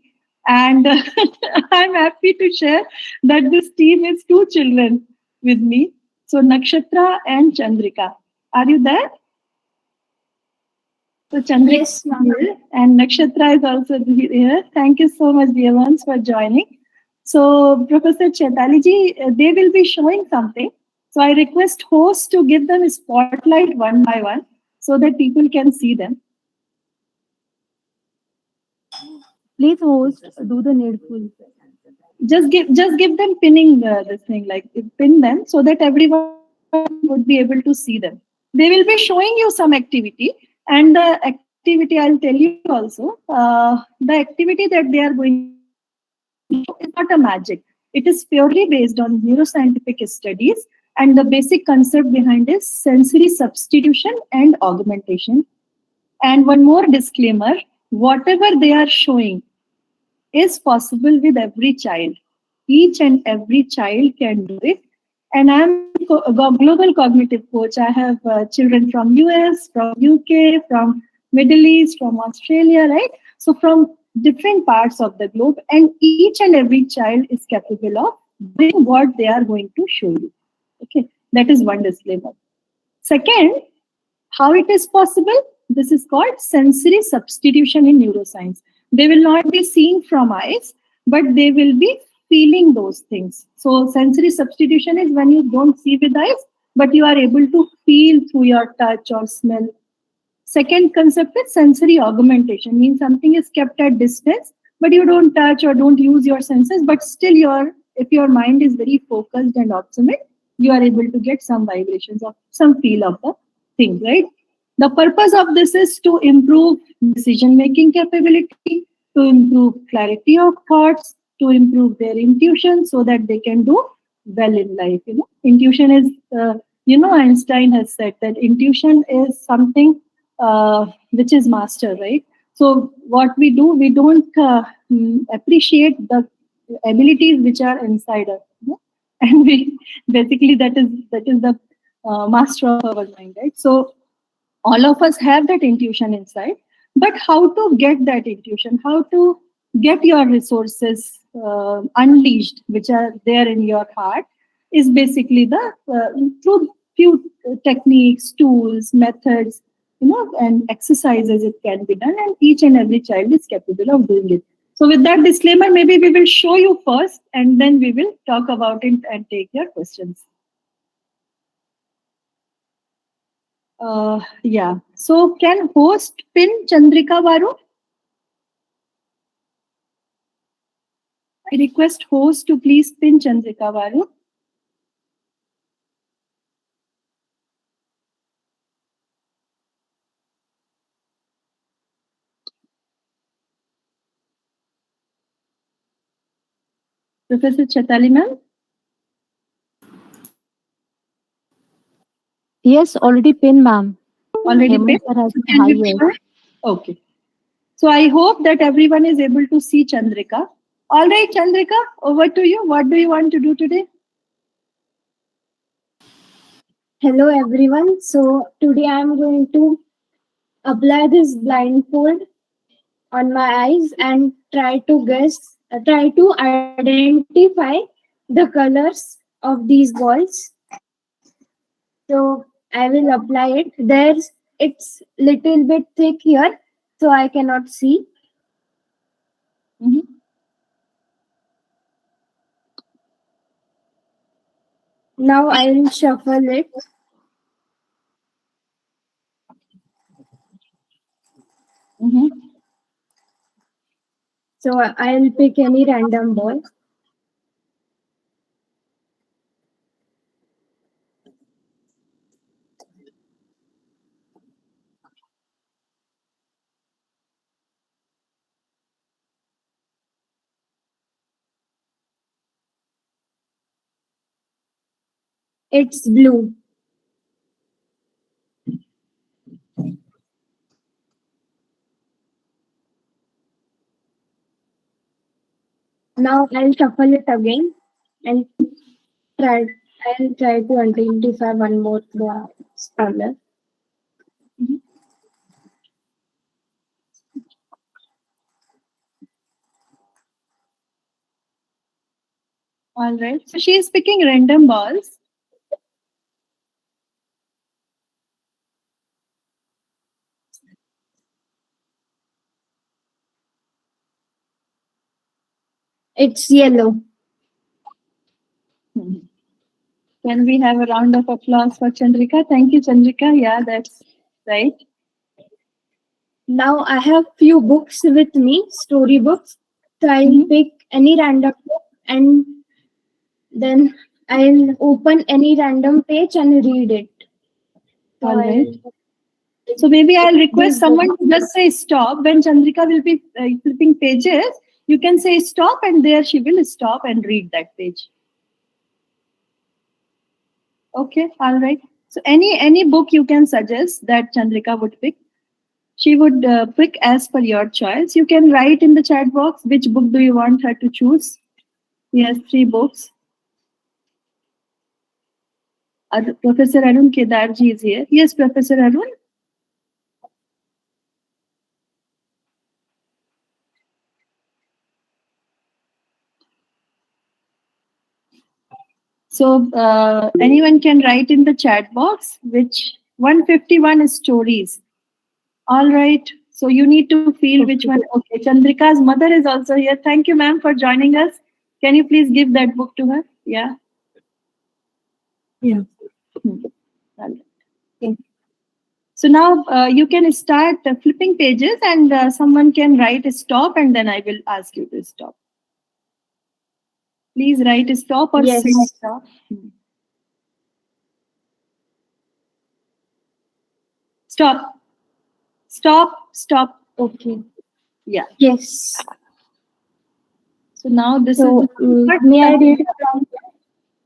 And I'm happy to share that this team is two children with me. So Nakshatra and Chandrika. Are you there? So Chandrika Yes, is ma'am. here and Nakshatra is also here. Thank you so much, dear ones, for joining. So Professor Chaitali ji, they will be showing something. So I request hosts to give them a spotlight one by one so that people can see them. Please, host, do the needful. Just give them pinning this thing, like pin them so that everyone would be able to see them. They will be showing you some activity, and the activity I'll tell you also. The activity that they are going to show is not a magic. It is purely based on neuroscientific studies, and the basic concept behind is sensory substitution and augmentation. And one more disclaimer: whatever they are showing is possible with every child. Each and every child can do it. And I'm a global cognitive coach. I have children from US, from UK, from Middle East, from Australia, right? So from different parts of the globe, and each and every child is capable of doing what they are going to show you. Okay, that is one disclaimer. Second, how it is possible? This is called sensory substitution in neuroscience. They will not be seen from eyes, but they will be feeling those things. So, sensory substitution is when you don't see with eyes, but you are able to feel through your touch or smell. Second concept is sensory augmentation, means something is kept at distance, but you don't touch or don't use your senses, but still your if your mind is very focused and observant, you are able to get some vibrations of some feel of the thing, right? The purpose of this is to improve decision making capability, to improve clarity of thoughts, to improve their intuition so that they can do well in life. Intuition is, Einstein has said that intuition is something which is master, right? So what we do, we don't appreciate the abilities which are inside us, and we basically that is the master of our mind, right? So all of us have that intuition inside, but how to get that intuition, how to get your resources unleashed which are there in your heart, is basically the through few techniques, tools, methods, and exercises it can be done, and each and every child is capable of doing it. So with that disclaimer, maybe we will show you first and then we will talk about it and take your questions. Yeah. So can host pin Chandrika Varu? I request host to please pin Chandrika Varu. Professor Chetali ma'am, Yes, already pin, ma'am. already Hemant pinned. sir has So the can we highest. show? Okay. So I hope that everyone is able to see Chandrika. All right, Chandrika, over to you. What do you want to do today? Hello, everyone. So, today I'm going to apply this blindfold on my eyes and try to identify the colors of these balls. So, I will apply it. It's little bit thick here, so I cannot see. Mhm. Now, I will shuffle it. Mhm. So, I'll pick any random ball. It's blue. Now I'll shuffle it again and try. I'll try to identify one more spawner. All right. So she is picking random balls. It's yellow. Mhm. Can we have a round of applause for Chandrika? Thank you, Chandrika. Yeah, that's right. Now I have few books with me, story books. So I'll Mhm. pick any random book and then I'll open any random page and read it. So All right. I'll So maybe I'll request this book. someone to just say stop. When Chandrika will be flipping pages, you can say stop, and there she will stop and read that page. Okay, all right. So any book you can suggest that Chandrika would pick. She would pick as per your choice. You can write in the chat box which book do you want her to choose. Yes, three books. Professor Arun Kedarji is here. Yes, Professor Arun. So anyone can write in the chat box which 151 is stories. All right. So you need to feel which one. Okay. Chandrika's mother is also here. Thank you, ma'am, for joining us. Can you please give that book to her? Yeah. Yeah. Hmm. All right. So now you can start flipping pages and someone can write stop and then I will ask you to stop. Please write stop or say Yes. stop. Stop. Stop. Stop. Okay. Yeah. Yes. So now this is So the but may I read from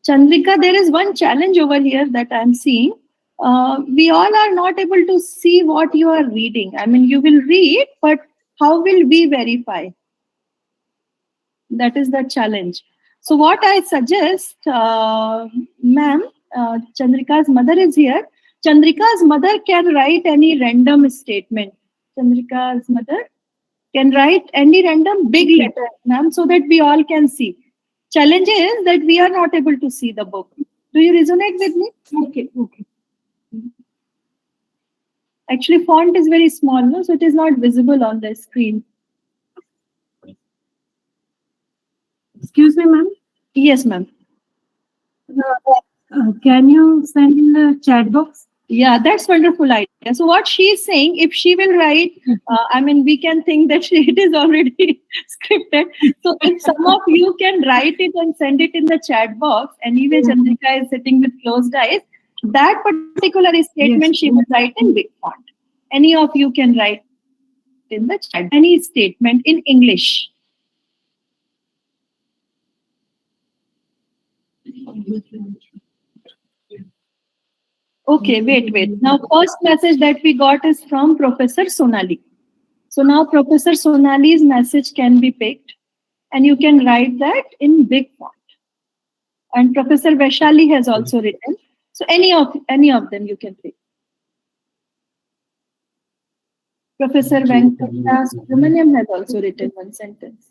Chandrika, there is one challenge over here that I'm seeing. We all are not able to see what you are reading. I mean, you will read, but how will we verify? That is the challenge. So, what I suggest, ma'am, Chandrika's mother is here. Chandrika's mother can write any random statement. Chandrika's mother can write any random big letter, ma'am, so that we all can see. Challenge is that we are not able to see the book. Do you resonate with me? Okay, okay. Actually, font is very small, no, so it is not visible on the screen. Excuse me, ma'am. Yes, ma'am. Can you send in the chat box? Yeah, that's wonderful idea. So what she is saying, if she will write, I mean, we can think that it is already scripted. So if some of you can write it and send it in the chat box, anyway, Chandrika is sitting with closed eyes. That particular statement Yes. she would write in big font. Any of you can write in the chat. Any statement in English. Okay, wait. Now, first message that we got is from Professor Sonali. So now Professor Sonali's message can be picked and you can write that in big font. And Professor Vaishali has also written. So any of them you can pick. Professor Venkata Subramaniam has also written one sentence.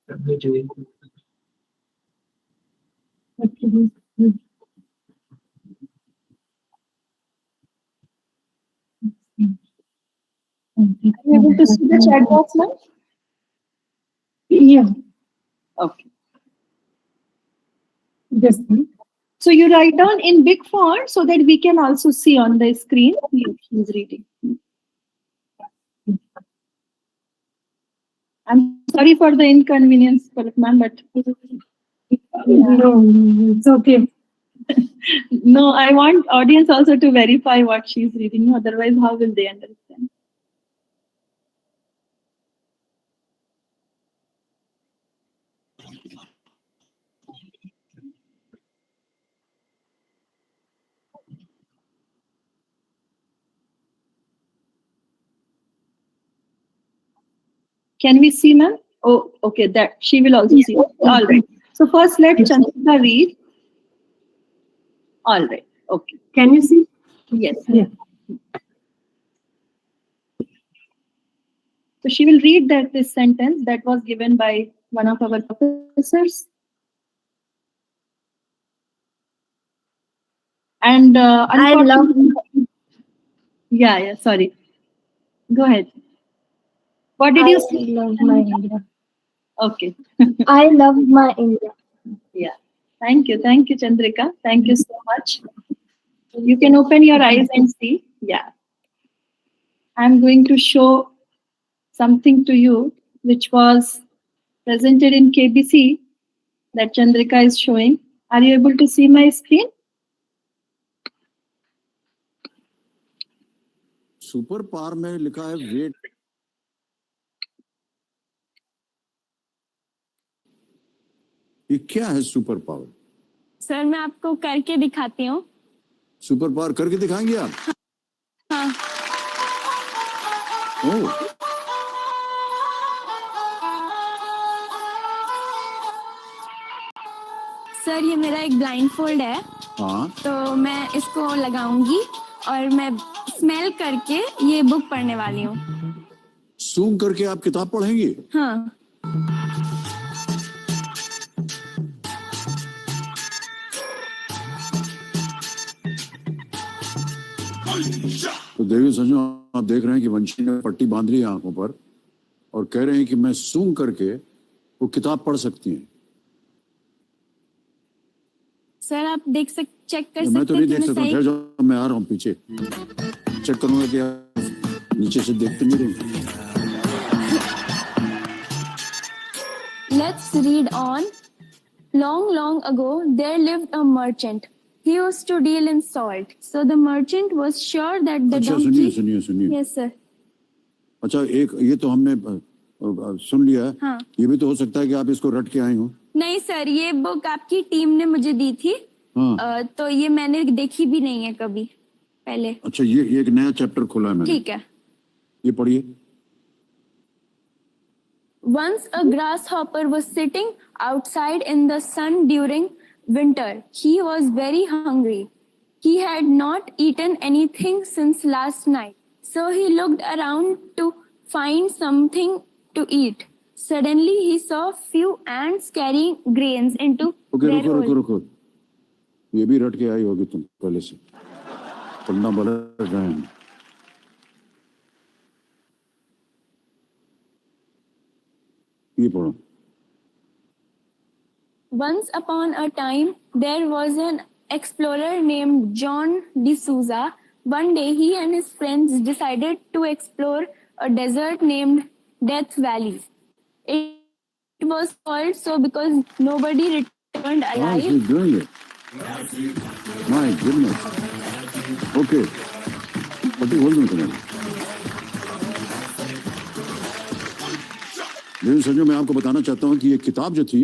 Are you able to see the chat box now? Yeah. Okay. Yes, ma'am. So you write down in big font so that we can also see on the screen. He's reading. I'm sorry for the inconvenience, ma'am, but No, it's okay. no, I want audience also to verify what she's reading. Otherwise, how will they understand? Can we see, ma'am? Oh, okay. That she will also see. All right. So first, let Chandrika read. All right. Okay. Can you see? Yes. Yeah. So she will read that this sentence that was given by one of our professors. And I love unfortunately, yeah. Sorry. Go ahead. What did I you say? love my India. Okay. I love my India. Yeah. Thank you. Thank you, Chandrika. Thank you so much. You can open your eyes and see. Yeah. I'm going to show something to you which was presented in KBC that Chandrika is showing. Are you able to see my screen? Super power में लिखा है wait ये क्या है super power sir मैं आपको करके दिखाती हूँ। सुपर पावर करके दिखाएंगे आप हाँ। ओह सर ये मेरा एक ब्लाइंड फोल्ड है हाँ तो मैं इसको लगाऊंगी और मैं स्मेल करके ये बुक पढ़ने वाली हूँ। सूंघ करके आप किताब पढ़ेंगे हाँ। तो देवी संजो आप देख रहे हैं कि वंशी ने पट्टी बांध ली है आंखों पर और कह रहे हैं कि मैं सूंघ करके वो किताब पढ़ सकती हैं सर आप चेक कर मैं तो सकते नहीं हैं देख कि सकता मैं ठहर सही। जाओ मैं आ रहा हूँ पीछे चेक करूंगा कि आप नीचे से देखते नहीं रहे Let's read on. Long, long ago, there lived a merchant. He used to deal in salt. So the merchant was sure that the अच्छा donkey. सुनिए Yes, sir. अच्छा एक ये तो हमने सुन लिया है हाँ। ये भी तो हो सकता है कि आप इसको रट के आए हो नहीं सर ये बुक आपकी टीम ने मुझे दी थी। हाँ तो ये मैंने देखी भी नहीं है कभी पहले। अच्छा ये एक नया चैप्टर खोला है मैंने ठीक है। ये पढ़िए Once a grasshopper was sitting outside in the sun during winter. He was very hungry. He had not eaten anything since last night. So he looked around to find something to eat. Suddenly he saw few ants carrying grains into okay their रुको रुको hole. रुको ये भी रट के आई होगी तुम पहले से पढ़ना बड़ा रहे हैं ये पढ़ो Once upon a time, there was an explorer named John D'Souza. One day, he and his friends decided to explore a desert named Death Valley. It was called so because nobody returned हाँ alive. she's doing it my goodness okay पट्टी खोल दूँ तुम्हें लेकिन संजय मैं आपको बताना चाहता हूँ कि ये किताब जो थी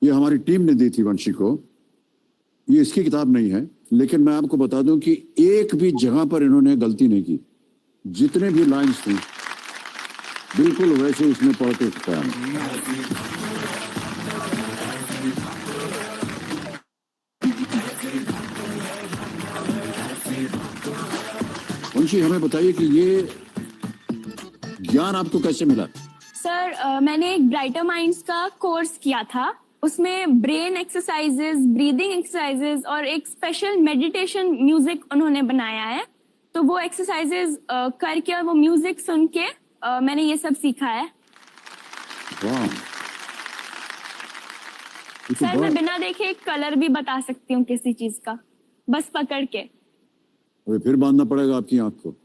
ये हमारी टीम ने दी थी वंशी को ये इसकी किताब नहीं है लेकिन मैं आपको बता दूं कि एक भी जगह पर इन्होंने गलती नहीं की जितने भी लाइंस थी बिल्कुल वैसे इसमें पढ़ के बताया वंशी हमें बताइए कि ये ज्ञान आपको कैसे मिला सर मैंने एक ब्राइटर माइंड्स का कोर्स किया था उसमें ब्रेन एक्सरसाइजेस ब्रीदिंग एक्सरसाइजेस और एक स्पेशल मेडिटेशन म्यूजिक उन्होंने बनाया है तो वो एक्सरसाइजेस करके और वो म्यूजिक सुन के मैंने ये सब सीखा है वाह सर मैं बिना देखे कलर भी बता सकती हूँ किसी चीज का बस पकड़ के अभी फिर बांधना पड़ेगा आपकी आंख को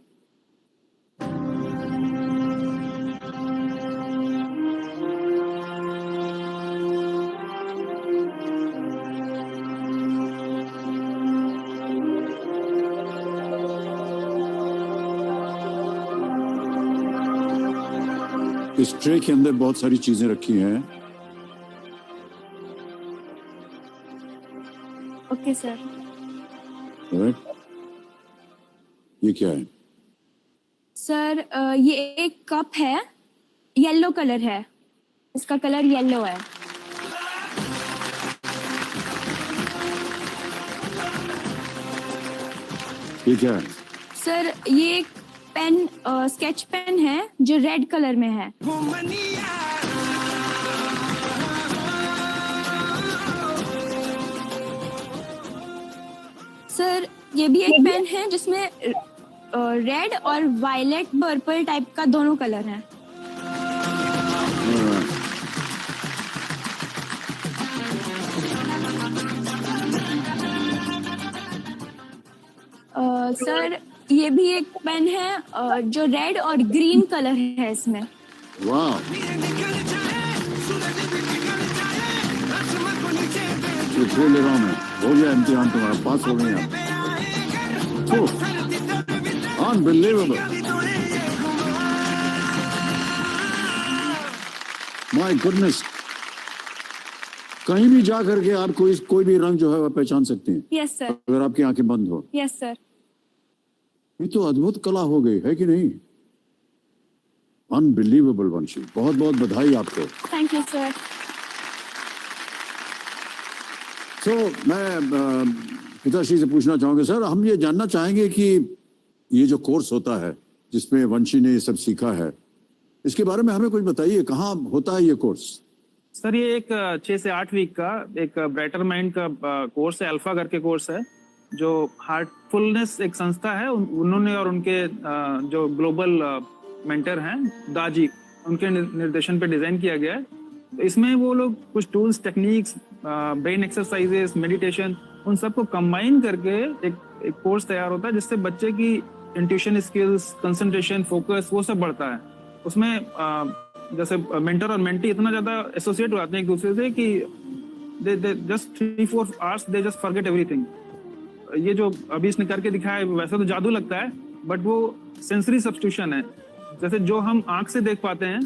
इस ट्रे के अंदर बहुत सारी चीजें रखी हैं ओके सर राइट ये क्या है सर ये एक कप है येलो कलर है इसका कलर येलो है। ठीक है। सर ये एक पेन स्केच पेन है जो रेड कलर में है। सर ये भी एक पेन है जिसमें रेड और वायलेट पर्पल टाइप का दोनों कलर हैं। सर ये भी एक पेन है जो रेड और ग्रीन कलर है इसमें। वाह, तो ले रहा हूँ मैं। हो गया इम्तिहान तुम्हारा, पास हो गए आप। Unbelievable, my goodness. कहीं भी जा करके आप कोई भी रंग जो है वह पहचान सकते हैं। Yes sir. अगर आपकी आंखें बंद हो। Yes sir. ये तो अद्भुत कला हो गई है कि नहीं? अनबिलीवेबल वंशी, बहुत बहुत बधाई आपको। Thank you sir. तो मैं पिताश्री से पूछना चाहूंगा, सर हम ये जानना चाहेंगे कि ये जो कोर्स होता है जिसमें वंशी ने ये सब सीखा है, इसके बारे में हमें कुछ बताइए। कहाँ होता है ये कोर्स? सर ये एक 6 से 8 वीक का एक ब्राइटर माइंड का कोर्स है, अल्फा करके कोर्स है, जो हार्टफुलनेस एक संस्था है, उन्होंने और उनके जो ग्लोबल मेंटर हैं दाजी, उनके निर्देशन पे डिजाइन किया गया है। तो इसमें वो लोग कुछ tools, techniques, brain exercises, meditation, उन सबको कंबाइन करके एक कोर्स तैयार होता है जिससे बच्चे की इंट्यूशन स्किल्स, कंसंट्रेशन, फोकस, वो सब बढ़ता है। उसमें जैसे मेंटर और मेंटी इतना ज्यादा एसोसिएट हो जाते हैं एक दूसरे से कि they just 3-4 hours they just forget everything. ये जो अभी इसने करके दिखाया है वैसे तो जादू लगता है, बट वो सेंसरी सब्स्टिट्यूशन है। जैसे जो हम आंख से देख पाते हैं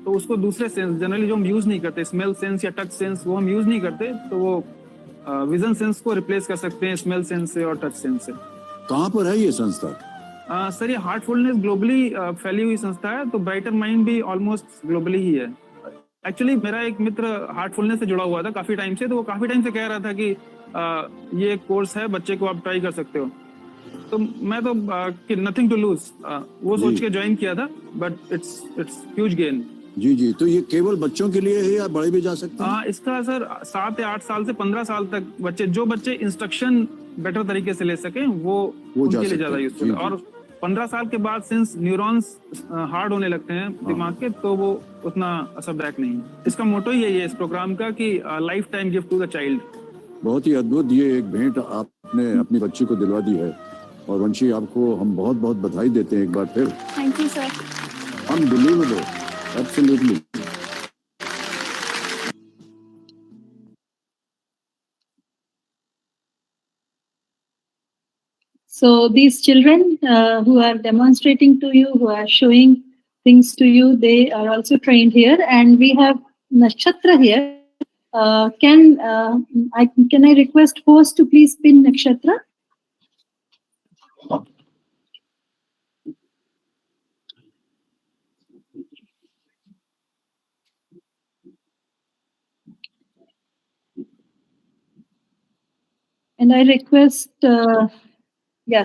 तो उसको दूसरे सेंस जनरली जो हम यूज नहीं करते, स्मेल सेंस या टच सेंस, वो हम यूज नहीं करते, तो वो विजन सेंस को रिप्लेस कर सकते हैं स्मेल सेंस से और टच सेंस से। कहाँ पर है ये संस्था? सर ये हार्टफुलनेस ग्लोबली फैली हुई संस्था है, तो ब्राइटर माइंड भी ऑलमोस्ट ग्लोबली ही है। एक्चुअली मेरा एक मित्र हार्टफुलनेस से जुड़ा हुआ था काफी टाइम से, तो वो काफी टाइम से कह रहा था कि ये एक कोर्स है, बच्चे को आप ट्राई कर सकते हो। तो मैं तो नथिंग टू लूज वो सोच के ज्वाइन किया था, बट इट्स ह्यूज गेन। जी जी, तो ये केवल बच्चों के लिए है या बड़े भी जा सकते हैं? इसका सर 7 या 8 साल से 15 साल तक जो बच्चे इंस्ट्रक्शन बेटर तरीके से ले सकें वो उनके लिए ज्यादा यूजफुल है। और 15 साल के बाद सिंस न्यूरॉन्स हार्ड होने लगते हैं दिमाग के, तो वो उतना असरदायक नहीं है। इसका मोटो ही यही है इस प्रोग्राम का कि lifetime gift to the child. बहुत ही अद्भुत, ये एक भेंट आपने अपनी बच्ची को दिलवा दी है, और वंशी आपको हम बहुत बहुत बधाई देते हैं एक बार फिर। Thank you sir. Unbelievable, absolutely. So these children who are demonstrating to you, who are showing things to you, they are also trained here, and we have Nakshatra here. Can I request host to please pin Nakshatra? And I request,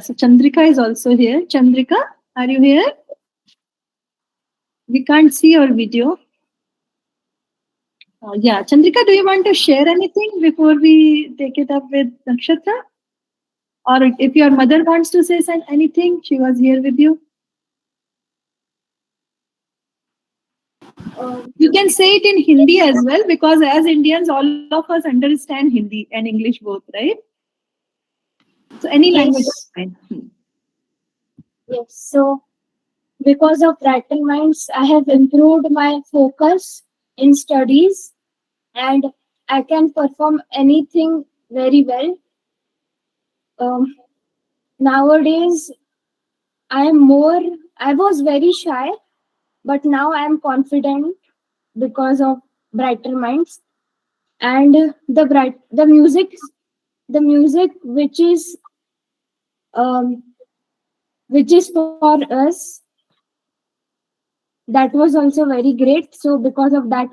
so Chandrika is also here. Chandrika, are you here? We can't see your video. Chandrika, do you want to share anything before we take it up with Nakshatra? Or if your mother wants to say anything, she was here with you. You can say it in Hindi as well, because as Indians, all of us understand Hindi and English both, right? So any language is fine. Yes. So because of Brighton Minds, I have improved my focus in studies and I can perform anything very well. Nowadays, I was very shy, but now I am confident because of Brighter Minds. And the music which is for us, that was also very great. So because of that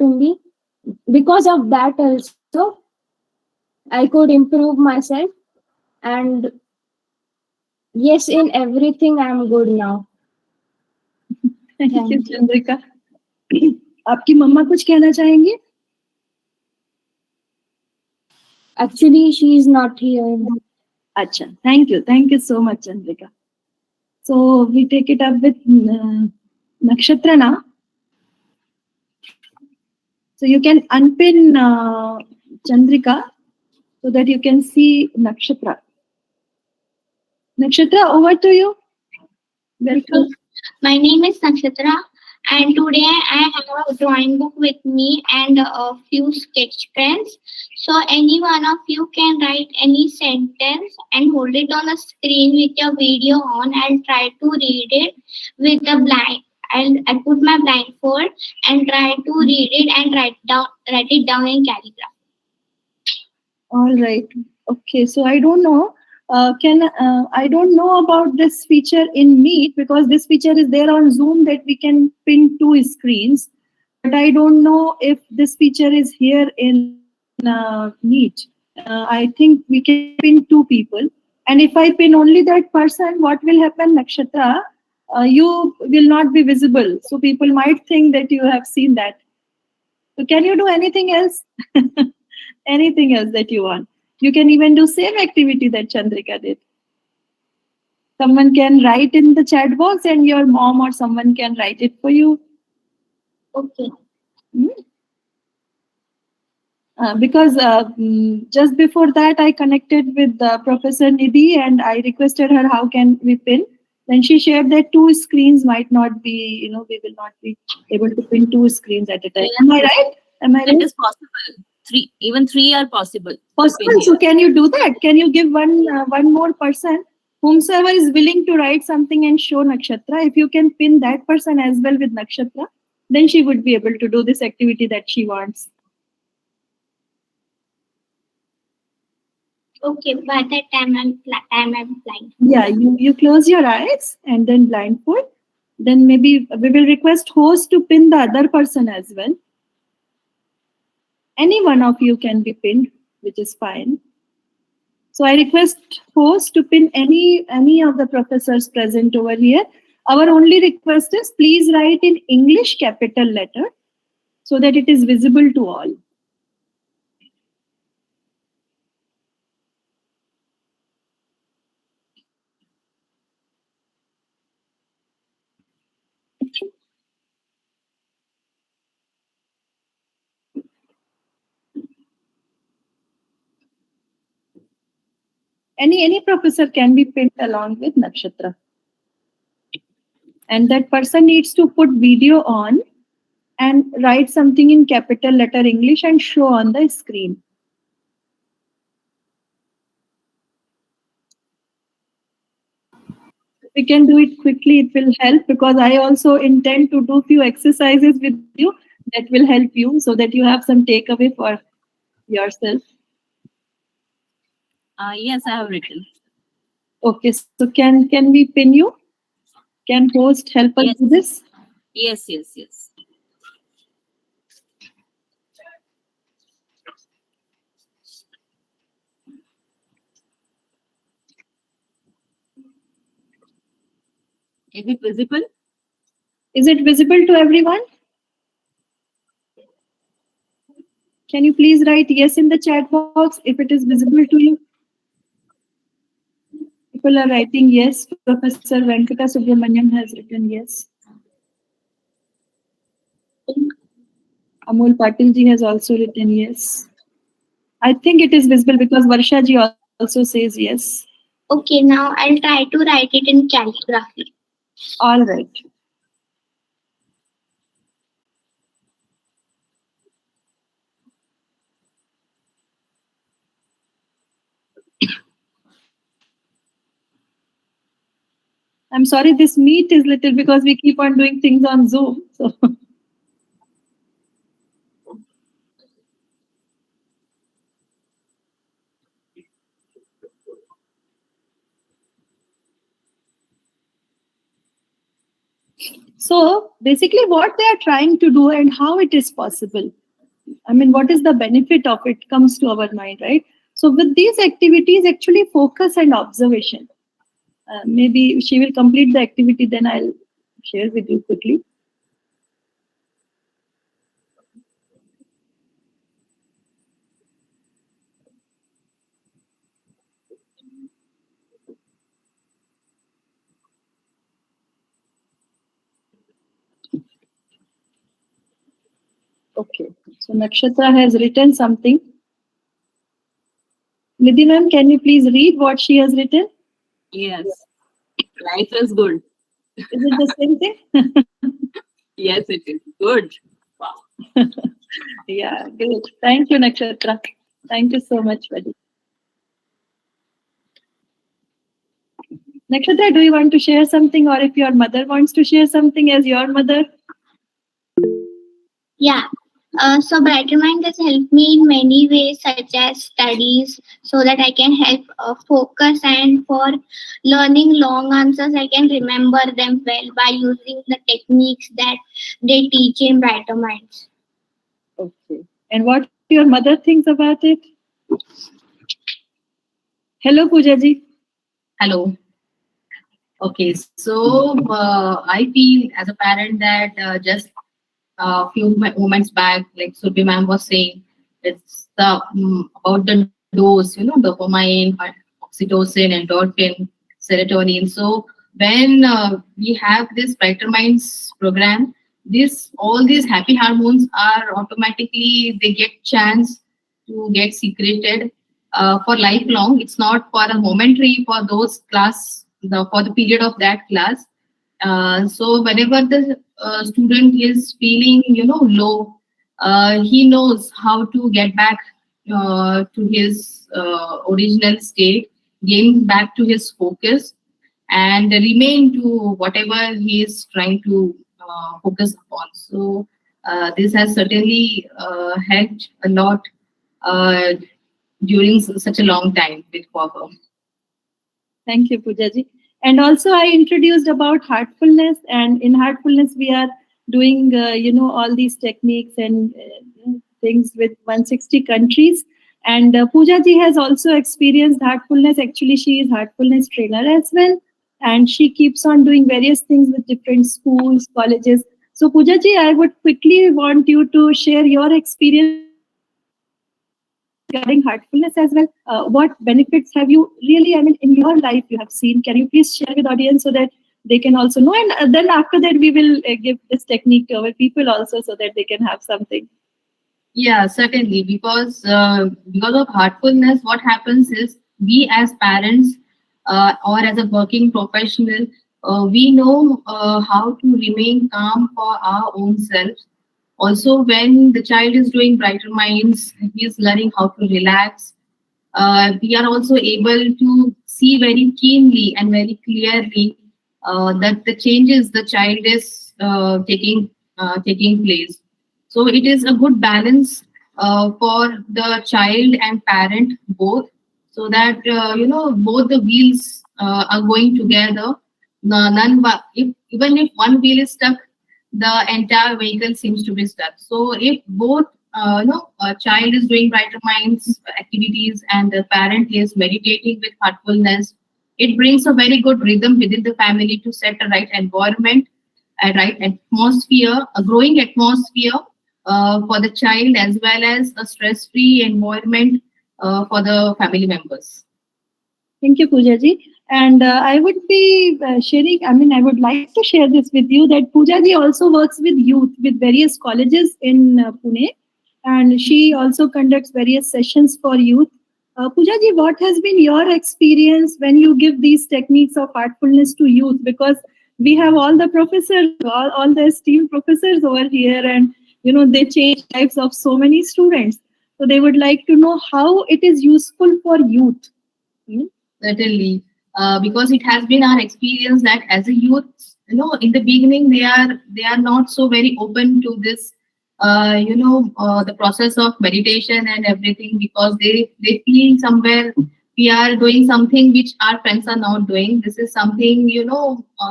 also, I could improve myself. And yes, in everything I'm good now. Thank you, Thank you. Chandrika. आपकी मम्मा कुछ कहना चाहेंगे? Actually, she is not here. Acha, thank you so much, Chandrika. So we take it up with Nakshatra now. So you can unpin Chandrika so that you can see Nakshatra. Nakshatra, over to you. Welcome. My name is Nakshatra, and today I have a drawing book with me and a few sketch pens. So any one of you can write any sentence and hold it on a screen with your video on. I'll try to read it with the blind. I'll put my blindfold and try to read it and write it down in calligraphy. All right. Okay. So I don't know. I don't know about this feature in Meet, because this feature is there on Zoom that we can pin two screens. But I don't know if this feature is here in Meet. I think we can pin two people. And if I pin only that person, what will happen, Nakshatra? You will not be visible. So people might think that you have seen that. So can you do anything else? Anything else that you want? You can even do same activity that Chandrika did. Someone can write in the chat box and your mom or someone can write it for you. Okay. Hmm? Because just before that, I connected with Professor Nidhi and I requested her how can we pin. Then she shared that two screens might not be, we will not be able to pin two screens at a time. Am I right? Am I right? That is possible. Even three are possible. Possible. So can you do that? Can you give one more person, whomsoever is willing to write something and show Nakshatra? If you can pin that person as well with Nakshatra, then she would be able to do this activity that she wants. Okay. By that time I'm blind. Yeah, you close your eyes and then blindfold. Then maybe we will request host to pin the other person as well. Any one of you can be pinned, which is fine. So I request host to pin any of the professors present over here. Our only request is please write in English capital letter so that it is visible to all. Any professor can be pinned along with Nakshatra. And that person needs to put video on and write something in capital letter English and show on the screen. If we can do it quickly, it will help, because I also intend to do few exercises with you that will help you so that you have some takeaway for yourself. Yes, I have written. Okay, so can we pin you? Can host help us Yes. do this? Yes. Is it visible? Is it visible to everyone? Can you please write yes in the chat box if it is visible to you? People are writing yes. Professor Venkata Subramaniam has written yes. Amol Patil ji has also written yes. I think it is visible because Varsha ji also says yes. Okay, now I'll try to write it in calligraphy. All right. I'm sorry, this meet is little because we keep on doing things on Zoom. So So basically, what they are trying to do and how it is possible. I mean, what is the benefit of it comes to our mind, right? So with these activities, actually focus and observation. Maybe she will complete the activity, then I'll share with you quickly. Okay, so Nakshatra has written something. Nidhi ma'am, can you please read what she has written? Yes. Life is good. Is it the same thing? Yes, it is. Good. Wow. Yeah, great. Thank you, Nakshatra. Thank you so much, buddy. Nakshatra, do you want to share something, or if your mother wants to share something as your mother? Yeah. So Brighter Mind has helped me in many ways, such as studies, so that I can help focus, and for learning long answers, I can remember them well by using the techniques that they teach in Brighter Minds. Okay. And what your mother thinks about it? Hello, Pooja ji. Hello. Okay, so I feel as a parent that just a few moments back, like Surabhi ma'am was saying, it's about the dose, dopamine, oxytocin, endorphin, serotonin. So when we have this Brighter Minds program, this all these happy hormones are automatically they get chance to get secreted for lifelong. It's not for a momentary for those class for the period of that class. So whenever the student is feeling, low, he knows how to get back to his original state, gain back to his focus, and remain to whatever he is trying to focus upon. So this has certainly helped a lot uh, during such a long time with Quaker. Thank you, Pooja ji. And also, I introduced about heartfulness, and in heartfulness, we are doing, all these techniques and things with 160 countries. And Pooja ji has also experienced heartfulness. Actually, she is heartfulness trainer as well, and she keeps on doing various things with different schools, colleges. So, Pooja ji, I would quickly want you to share your experience regarding heartfulness as well. What benefits have you really, I mean, in your life you have seen? Can you please share with audience so that they can also know? And then after that, we will give this technique to our people also so that they can have something. Yeah, certainly. Because of heartfulness, what happens is we as parents or as a working professional, we know how to remain calm for our own selves. Also, when the child is doing Brighter Minds, he is learning how to relax. We are also able to see very keenly and very clearly that the changes the child is taking place. So it is a good balance for the child and parent both, so that both the wheels are going together. Even if one wheel is stuck, the entire vehicle seems to be stuck. So if both a child is doing Brighter Minds activities and the parent is meditating with heartfulness, it brings a very good rhythm within the family to set a right environment, a right atmosphere, a growing atmosphere for the child, as well as a stress-free environment for the family members. Thank you, Pooja ji. And I would be sharing, I mean, I would like to share this with you that Pooja ji also works with youth with various colleges in Pune. And she also conducts various sessions for youth. Pooja ji, what has been your experience when you give these techniques of heartfulness to youth? Because we have all the professors, all the esteemed professors over here, and they change lives of so many students. So they would like to know how it is useful for youth. Certainly, because it has been our experience that as a youth, in the beginning they are not so very open to this, the process of meditation and everything, because they feel somewhere we are doing something which our friends are not doing. This is something,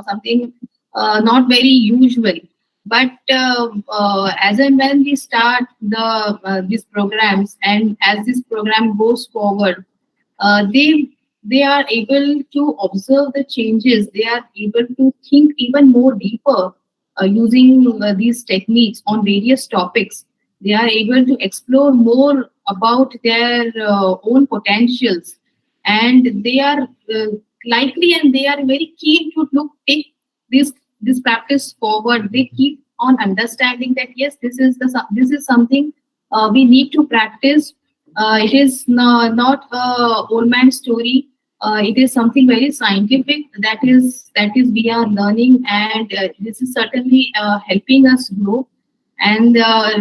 something not very usual. But as and when we start these programs, and as this program goes forward, they are able to observe the changes. They are able to think even more deeper using these techniques on various topics. They are able to explore more about their own potentials, and they are likely, and they are very keen to take this this practice forward. They keep on understanding that yes, this is something we need to practice. It is not a old man story. It is something very scientific that is we are learning, and this is certainly helping us grow. And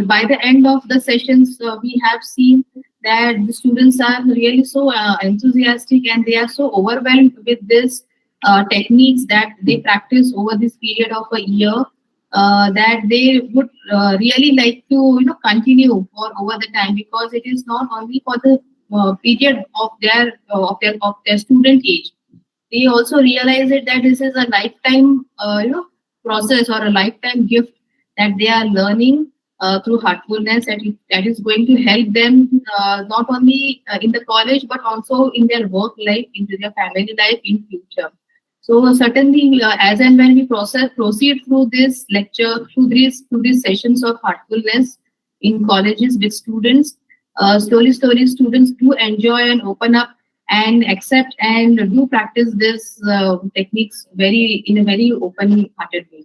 by the end of the sessions, we have seen that the students are really so enthusiastic, and they are so overwhelmed with this techniques that they practice over this period of a year, that they would really like to continue for over the time, because it is not only for the period of their student age. They also realize it that this is a lifetime process, or a lifetime gift that they are learning through heartfulness, that is going to help them not only in the college, but also in their work life, into their family life in future. So certainly, as and when we proceed through this lecture, through these sessions of heartfulness in colleges with students, slowly students do enjoy and open up and accept and do practice this techniques very in a very open-hearted way.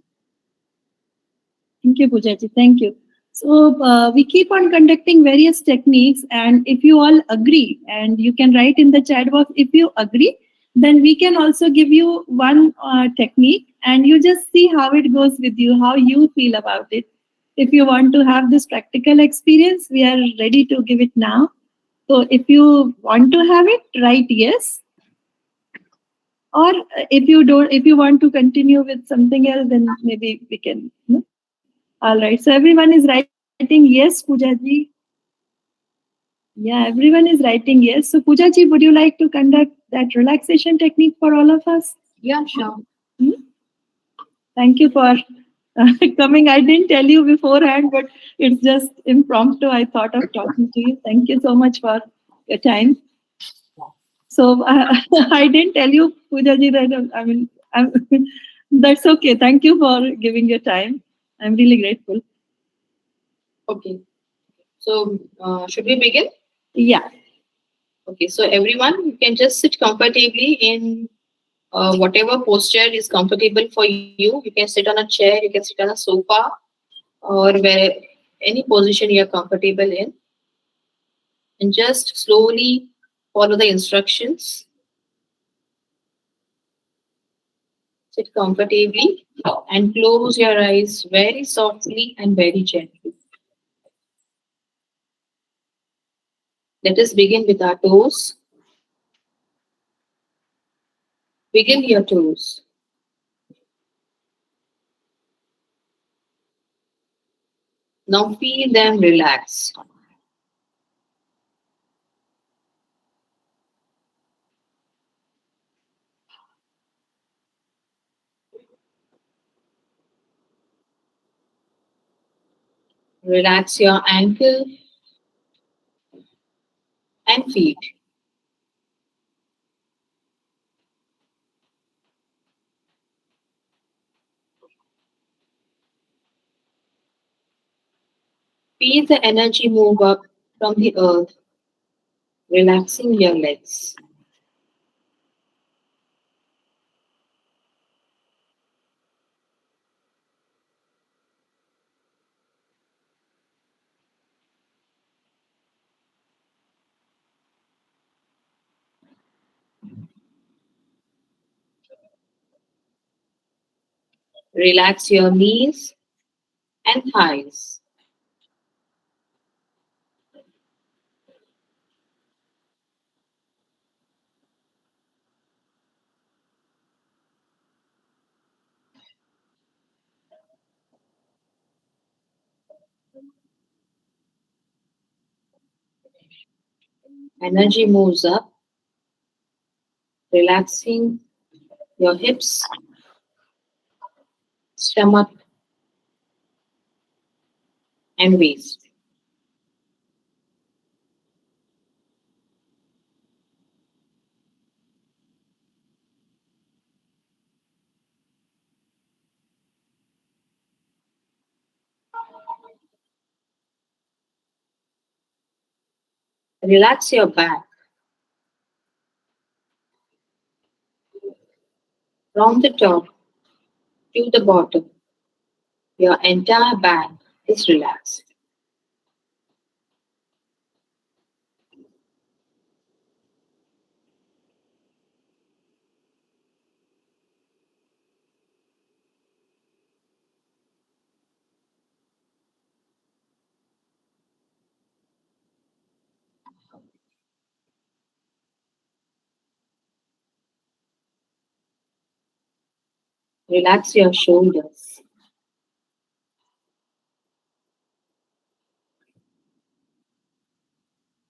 Thank you, Poojaji. Thank you. So we keep on conducting various techniques, and if you all agree, and you can write in the chat box if you agree, then we can also give you one technique, and you just see how it goes with you, how you feel about it. If you want to have this practical experience, we are ready to give it now. So if you want to have it, write yes. Or if you don't, if you want to continue with something else, then maybe we can. All right. So everyone is writing yes, Poojaji. Yeah, everyone is writing yes. So Poojaji, would you like to conduct that relaxation technique for all of us? Yeah, sure. Hmm? Thank you for coming. I didn't tell you beforehand, but it's just impromptu. I thought of talking to you. Thank you so much for your time. So I didn't tell you, Poojaji, that that's okay. Thank you for giving your time. I'm really grateful. Okay. So should we begin? Yeah. Okay. So everyone, you can just sit comfortably in whatever posture is comfortable for you. You can sit on a chair, you can sit on a sofa, or where any position you are comfortable in, and just slowly follow the instructions. Sit comfortably and close your eyes very softly and very gently. Let us begin with our toes. Wiggle your toes. Now feel them relax. Relax your ankle and feet. Feel the energy move up from the earth, relaxing your legs. Relax your knees and thighs. Energy moves up, relaxing your hips, stomach, and waist. Relax your back from the top to the bottom. Your entire back is relaxed. Relax your shoulders.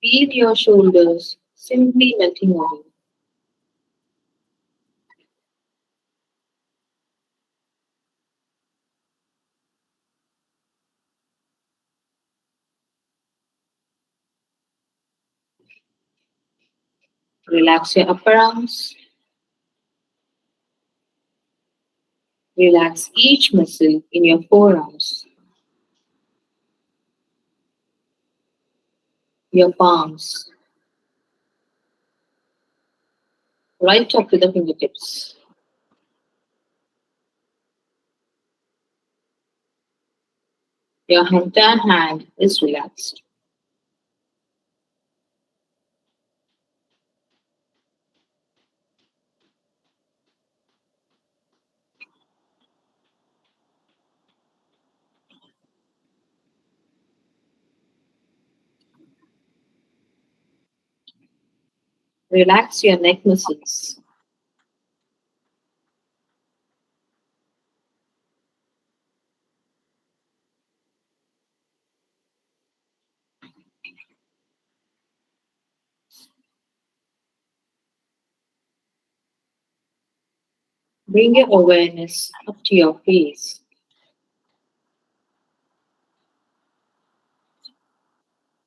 Feel your shoulders simply melting away. Relax your upper arms. Relax each muscle in your forearms, your palms, right up to the fingertips. Your entire hand is relaxed. Relax your neck muscles. Bring your awareness up to your face.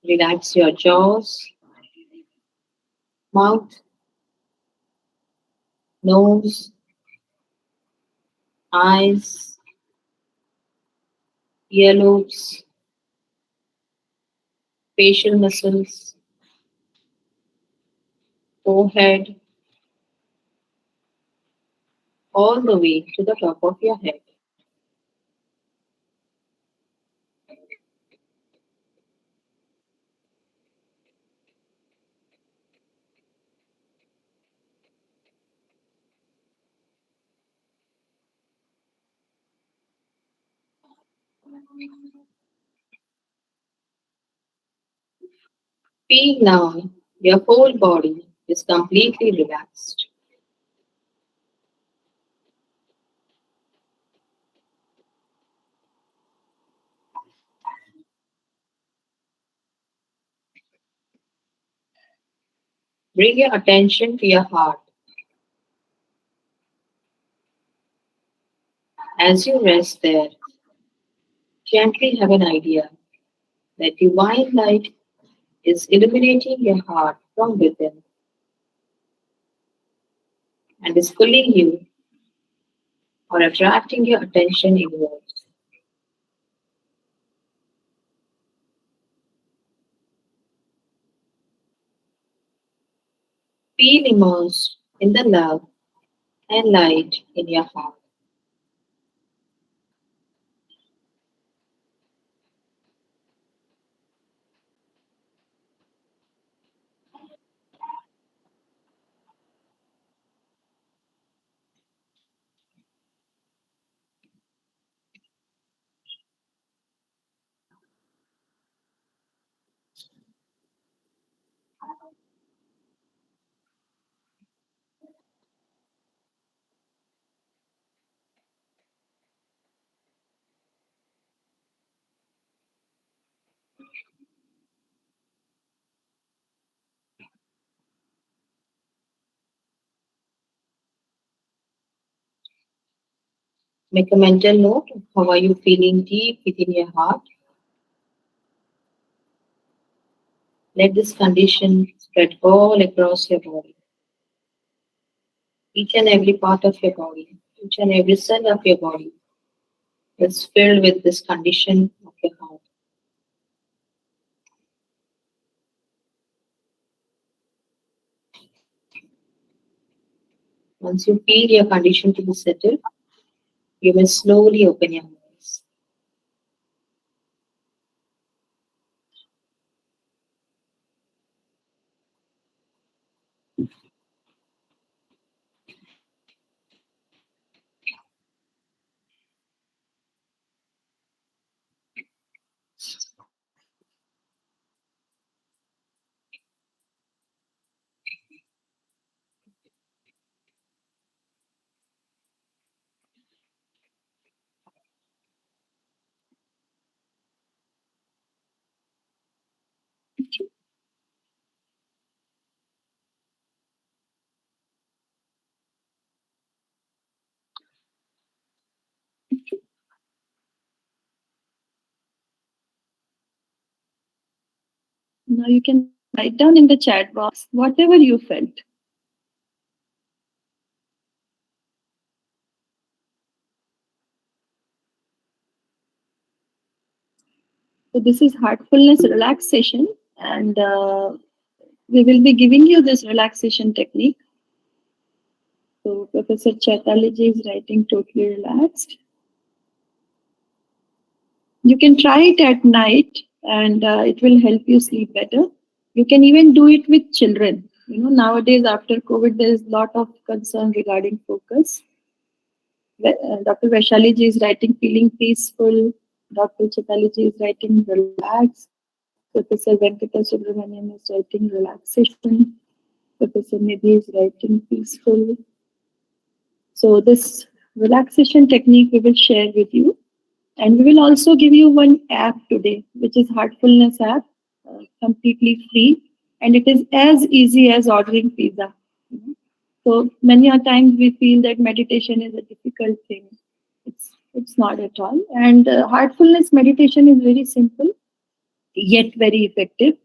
Relax your jaws, mouth, nose, eyes, earlobes, facial muscles, forehead, all the way to the top of your head. Feel now your whole body is completely relaxed. Bring your attention to your heart. As you rest there, gently have an idea that divine light is illuminating your heart from within and is pulling you or attracting your attention inwards. Feel immersed in the love and light in your heart. Make a mental note of how are you feeling deep within your heart. Let this condition spread all across your body. Each and every part of your body, each and every cell of your body is filled with this condition of your heart. Once you feel your condition to be settled, you may slowly open your eyes. Now you can write down in the chat box whatever you felt. So this is heartfulness relaxation, and we will be giving you this relaxation technique. So Professor Chaitalaji is writing totally relaxed. You can try it at night, and it will help you sleep better. You can even do it with children. Nowadays after COVID, there is a lot of concern regarding focus. Dr. Vaishali is writing feeling peaceful. Dr. Chaitalaji is writing relaxed. Professor Venkata Subramanian is writing relaxation. Professor Nidhi is writing peaceful. So this relaxation technique we will share with you. And we will also give you one app today, which is Heartfulness app, completely free. And it is as easy as ordering pizza. So many a times we feel that meditation is a difficult thing. It's not at all. And heartfulness meditation is very simple, yet very effective,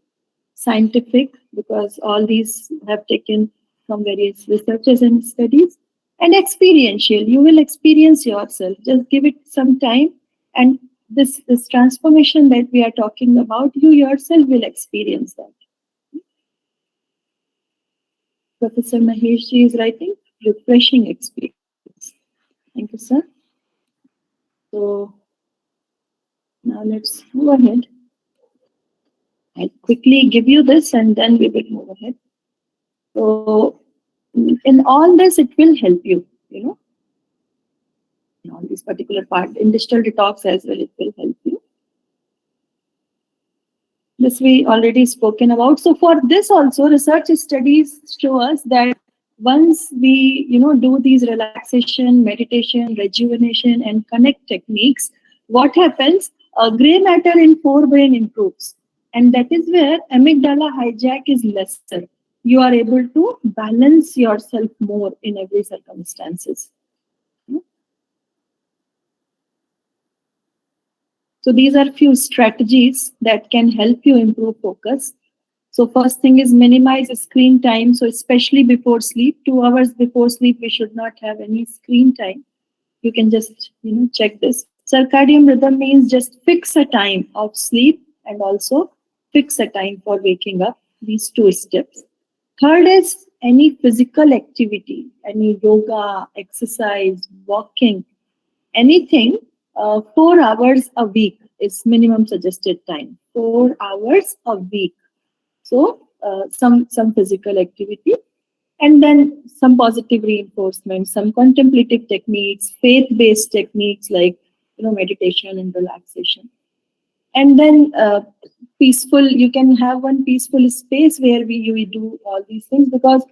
scientific, because all these have taken from various researches and studies, and experiential. You will experience yourself. Just give it some time, and this transformation that we are talking about, you yourself will experience that. Professor Mahesh ji is writing refreshing experience. Thank you, sir. So now let's move ahead. I'll quickly give you this and then we will move ahead. So in all this, it will help you, in all this particular part. In digital detox as well, it will help you. This we already spoken about. So for this also, research studies show us that once we, do these relaxation, meditation, rejuvenation, and connect techniques, what happens? Gray matter in forebrain improves. And that is where amygdala hijack is lesser. You are able to balance yourself more in every circumstances. So these are few strategies that can help you improve focus. So first thing is minimize screen time. So especially before sleep, 2 hours before sleep, we should not have any screen time. You can just, check this. Circadian rhythm means just fix a time of sleep and also fix a time for waking up. These 2 steps. Third is any physical activity, any yoga, exercise, walking, anything. 4 hours a week is minimum suggested time. 4 hours a week. So some physical activity, and then some positive reinforcement, some contemplative techniques, faith-based techniques like meditation and relaxation. And then peaceful. You can have one peaceful space where we do all these things, because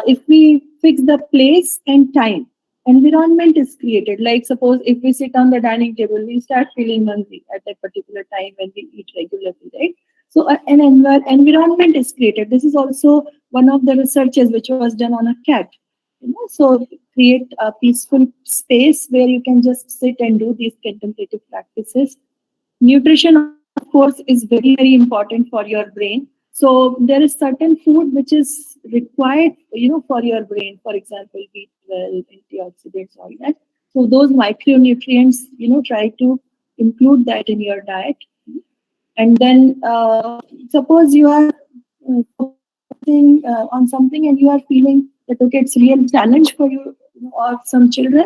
if we fix the place and time, environment is created. Like suppose if we sit on the dining table, we start feeling hungry at that particular time when we eat regularly, right? So an environment is created. This is also one of the researches which was done on a cat. So create a peaceful space where you can just sit and do these contemplative practices. Nutrition, of course, is very, very important for your brain. So there is certain food which is required, for your brain. For example, B12, antioxidants, all that. So those micronutrients, try to include that in your diet. And then suppose you are focusing on something and you are feeling that okay, it's real challenge for you, or some children,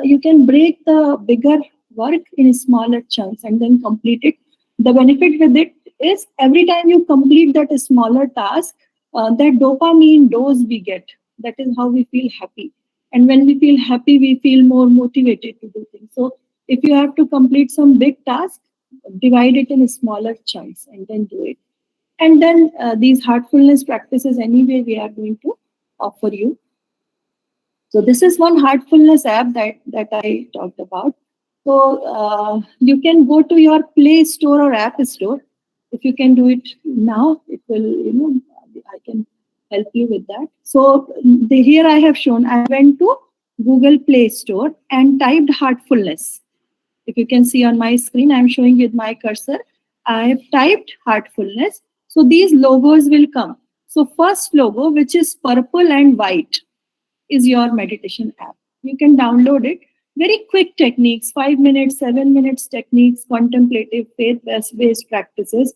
you can break the bigger work in smaller chunks and then complete it. The benefit with it is every time you complete that smaller task, that dopamine dose we get, that is how we feel happy. And when we feel happy, we feel more motivated to do things. So if you have to complete some big task, divide it in smaller chunks and then do it. And then these heartfulness practices, anyway, we are going to offer you. So this is one heartfulness app that I talked about. So you can go to your Play Store or App Store. If you can do it now, it will, I can help you with that. So here I have shown, I went to Google Play Store and typed heartfulness. If you can see on my screen, I'm showing with my cursor. I have typed heartfulness. So these logos will come. So first logo, which is purple and white, is your meditation app. You can download it. Very quick techniques, 5 minutes, 7 minutes techniques, contemplative, faith-based practices.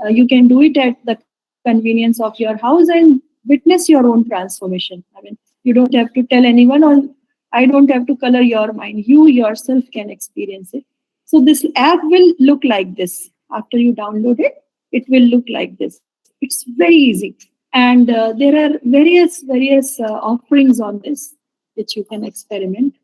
You can do it at the convenience of your house and witness your own transformation. I mean, you don't have to tell anyone, or I don't have to color your mind. You yourself can experience it. So this app will look like this. After you download it, it will look like this. It's very easy. And there are various offerings on this which you can experiment.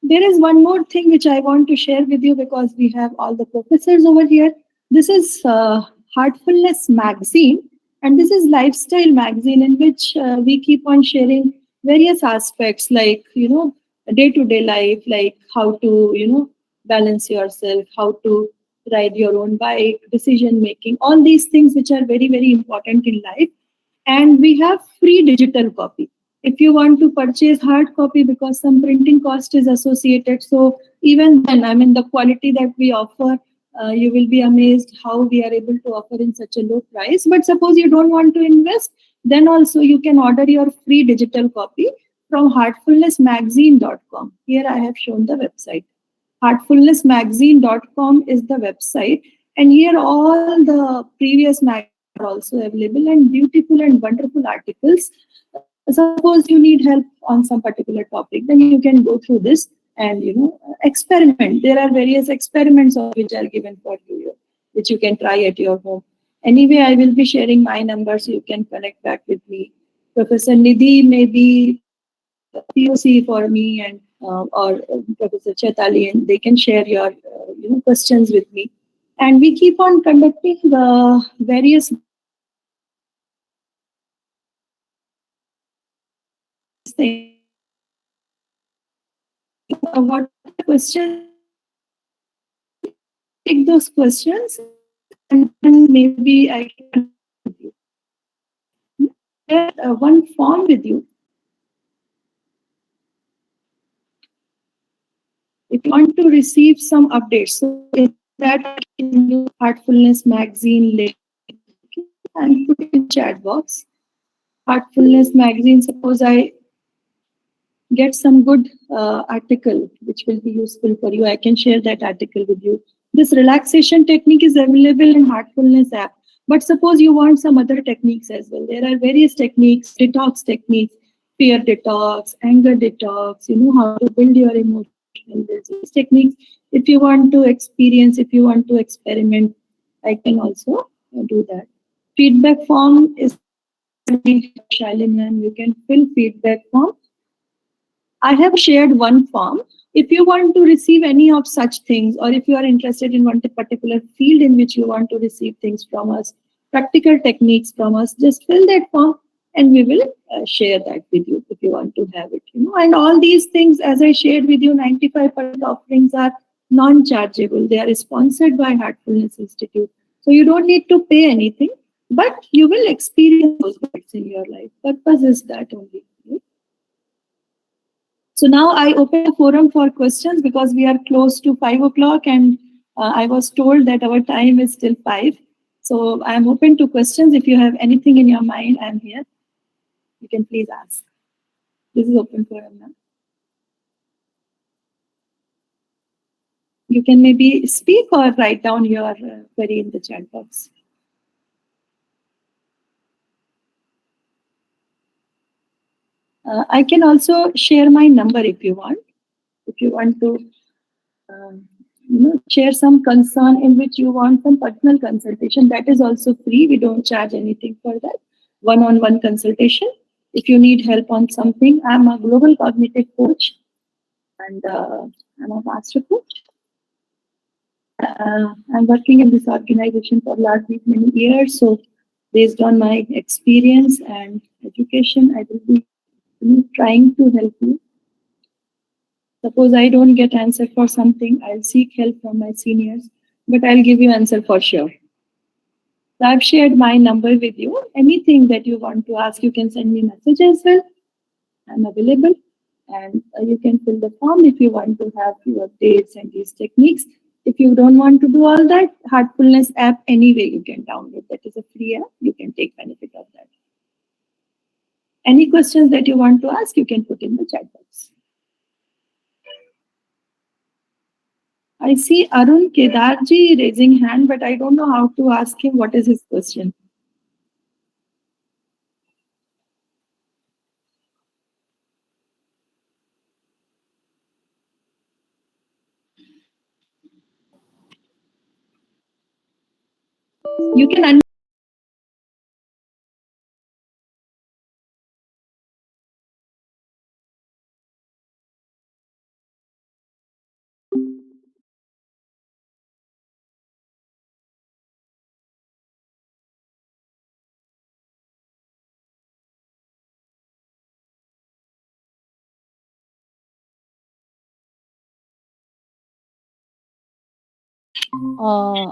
There is one more thing which I want to share with you, because we have all the professors over here. This is Heartfulness magazine, and this is lifestyle magazine in which we keep on sharing various aspects like day-to-day life, like how to balance yourself, how to ride your own bike, decision making, all these things which are very, very important in life. And we have free digital copy. If you want to purchase hard copy, because some printing cost is associated, so even then, I mean, the quality that we offer, you will be amazed how we are able to offer in such a low price. But suppose you don't want to invest, then also you can order your free digital copy from heartfulnessmagazine.com. Here I have shown the website. Heartfulnessmagazine.com is the website, and here all the previous magazines are also available, and beautiful and wonderful articles. Suppose you need help on some particular topic, then you can go through this and experiment. There are various experiments which are given for you, which you can try at your home. Anyway, I will be sharing my number so you can connect back with me. Professor Nidhi may be POC for me, and or Professor Chaitali, and they can share your questions with me. And we keep on conducting the various things. What questions? Take those questions, and then maybe I can with you. Share one form with you. If you want to receive some updates, so in that I can use Heartfulness magazine link and put it in chat box. Heartfulness magazine. Suppose I get some good article which will be useful for you, I can share that article with you. This relaxation technique is available in Heartfulness app. But suppose you want some other techniques as well. There are various techniques, detox techniques, fear detox, anger detox, how to build your emotional these techniques. If you want to experience, if you want to experiment, I can also do that. Feedback form is Shailin, you can fill feedback form. I have shared one form. If you want to receive any of such things, or if you are interested in one particular field in which you want to receive things from us, practical techniques from us, just fill that form and we will share that with you if you want to have it. And all these things, as I shared with you, 95% offerings are non-chargeable. They are sponsored by Heartfulness Institute. So you don't need to pay anything, but you will experience those benefits in your life. Purpose is that only. So now I open the forum for questions because we are close to 5 o'clock, and I was told that our time is still 5. So I am open to questions. If you have anything in your mind, I am here. You can please ask. This is open forum now. You can maybe speak or write down your query in the chat box. I can also share my number if you want. If you want to share some concern in which you want some personal consultation, that is also free. We don't charge anything for that. One-on-one consultation. If you need help on something, I'm a global cognitive coach, and I'm a master coach. I'm working in this organization for last many years. So based on my experience and education, I will be trying to help you. Suppose I don't get answer for something, I'll seek help from my seniors, but I'll give you answer for sure. So I've shared my number with you. Anything that you want to ask, you can send me message as well. I'm available, and you can fill the form if you want to have your updates and these techniques. If you don't want to do all that, Heartfulness app anyway you can download. That is a free app. You can take benefit of that. Any questions that you want to ask, you can put in the chat box. I see Arun Kedarji raising hand, but I don't know how to ask him what is his question. You can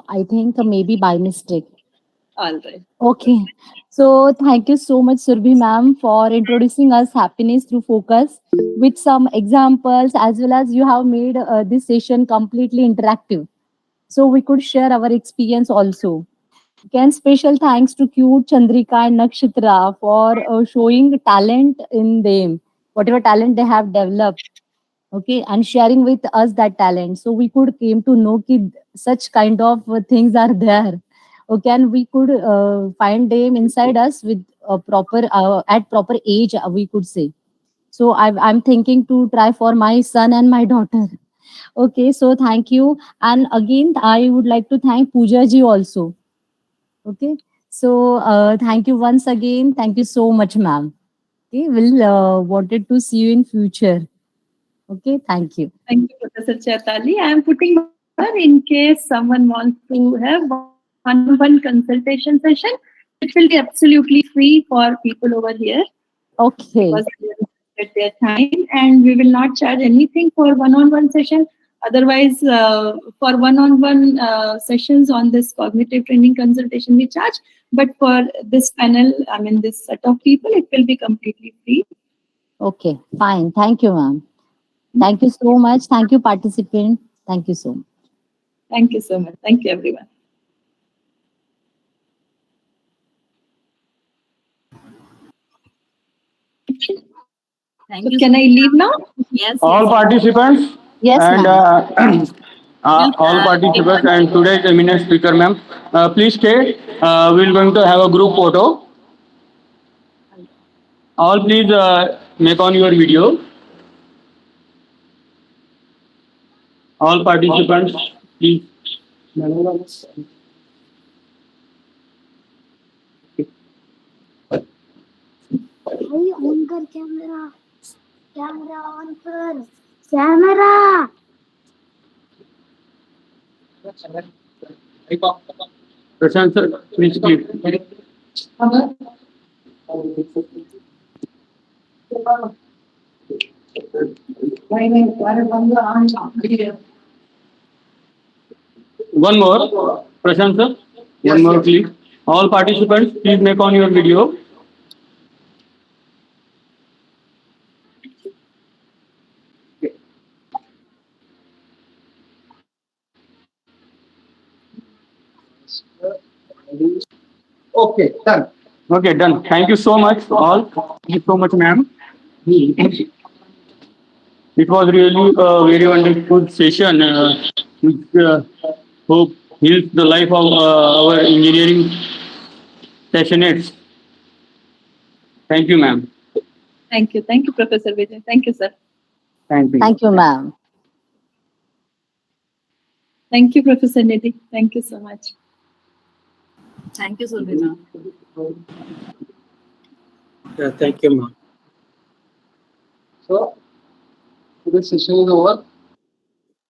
I think maybe by mistake. all right. Okay. So thank you so much, Surabhi ma'am, for introducing us happiness through focus with some examples, as well as you have made this session completely interactive. So we could share our experience also. Again, special thanks to cute Chandrika and Nakshatra for showing talent in them, whatever talent they have developed. Okay, and sharing with us that talent, so we could came to know that such kind of things are there. Okay, and we could find them inside us with a proper at proper age, we could say. So I'm thinking to try for my son and my daughter. Okay, so thank you. And again, I would like to thank Pooja ji also. Okay, so thank you once again. Thank you so much, ma'am. Okay, we'll wanted to see you in future. Okay, thank you. Thank you, Professor Chaitali. I am putting my number in case someone wants to have one-on-one consultation session. It will be absolutely free for people over here Okay. because they have their time, and we will not charge anything for one-on-one session. Otherwise, for one-on-one sessions on this cognitive training consultation, we charge. But for this panel, I mean, this set of people, it will be completely free. Okay, fine. Thank you, ma'am. Thank you so much. Thank you, participant. Thank you so much. Thank you so much. Thank you, everyone. Thank So you. can I leave now? Yes. All participants Yes, and ma'am. all participants and today's eminent speaker, ma'am. Please stay. We're going to have a group photo. All please make on your video. All participants, please. भाई on कर camera camera on कर camera Prashant sir, please click. One more, Prashant sir. One more, please. All participants, please make on your video. Okay, done. Okay, done. Thank you so much, all. Thank you so much, ma'am. It was really a very wonderful session, which hope heals the life of our engineering passionates. Thank you, ma'am. Thank you. Thank you, Professor Vijay. Thank you, sir. Thank you. Thank you, ma'am. Thank you, Professor Nidhi. Thank you so much. Thank you, Surabhi. Yeah, thank you, ma'am. So, today's session is over.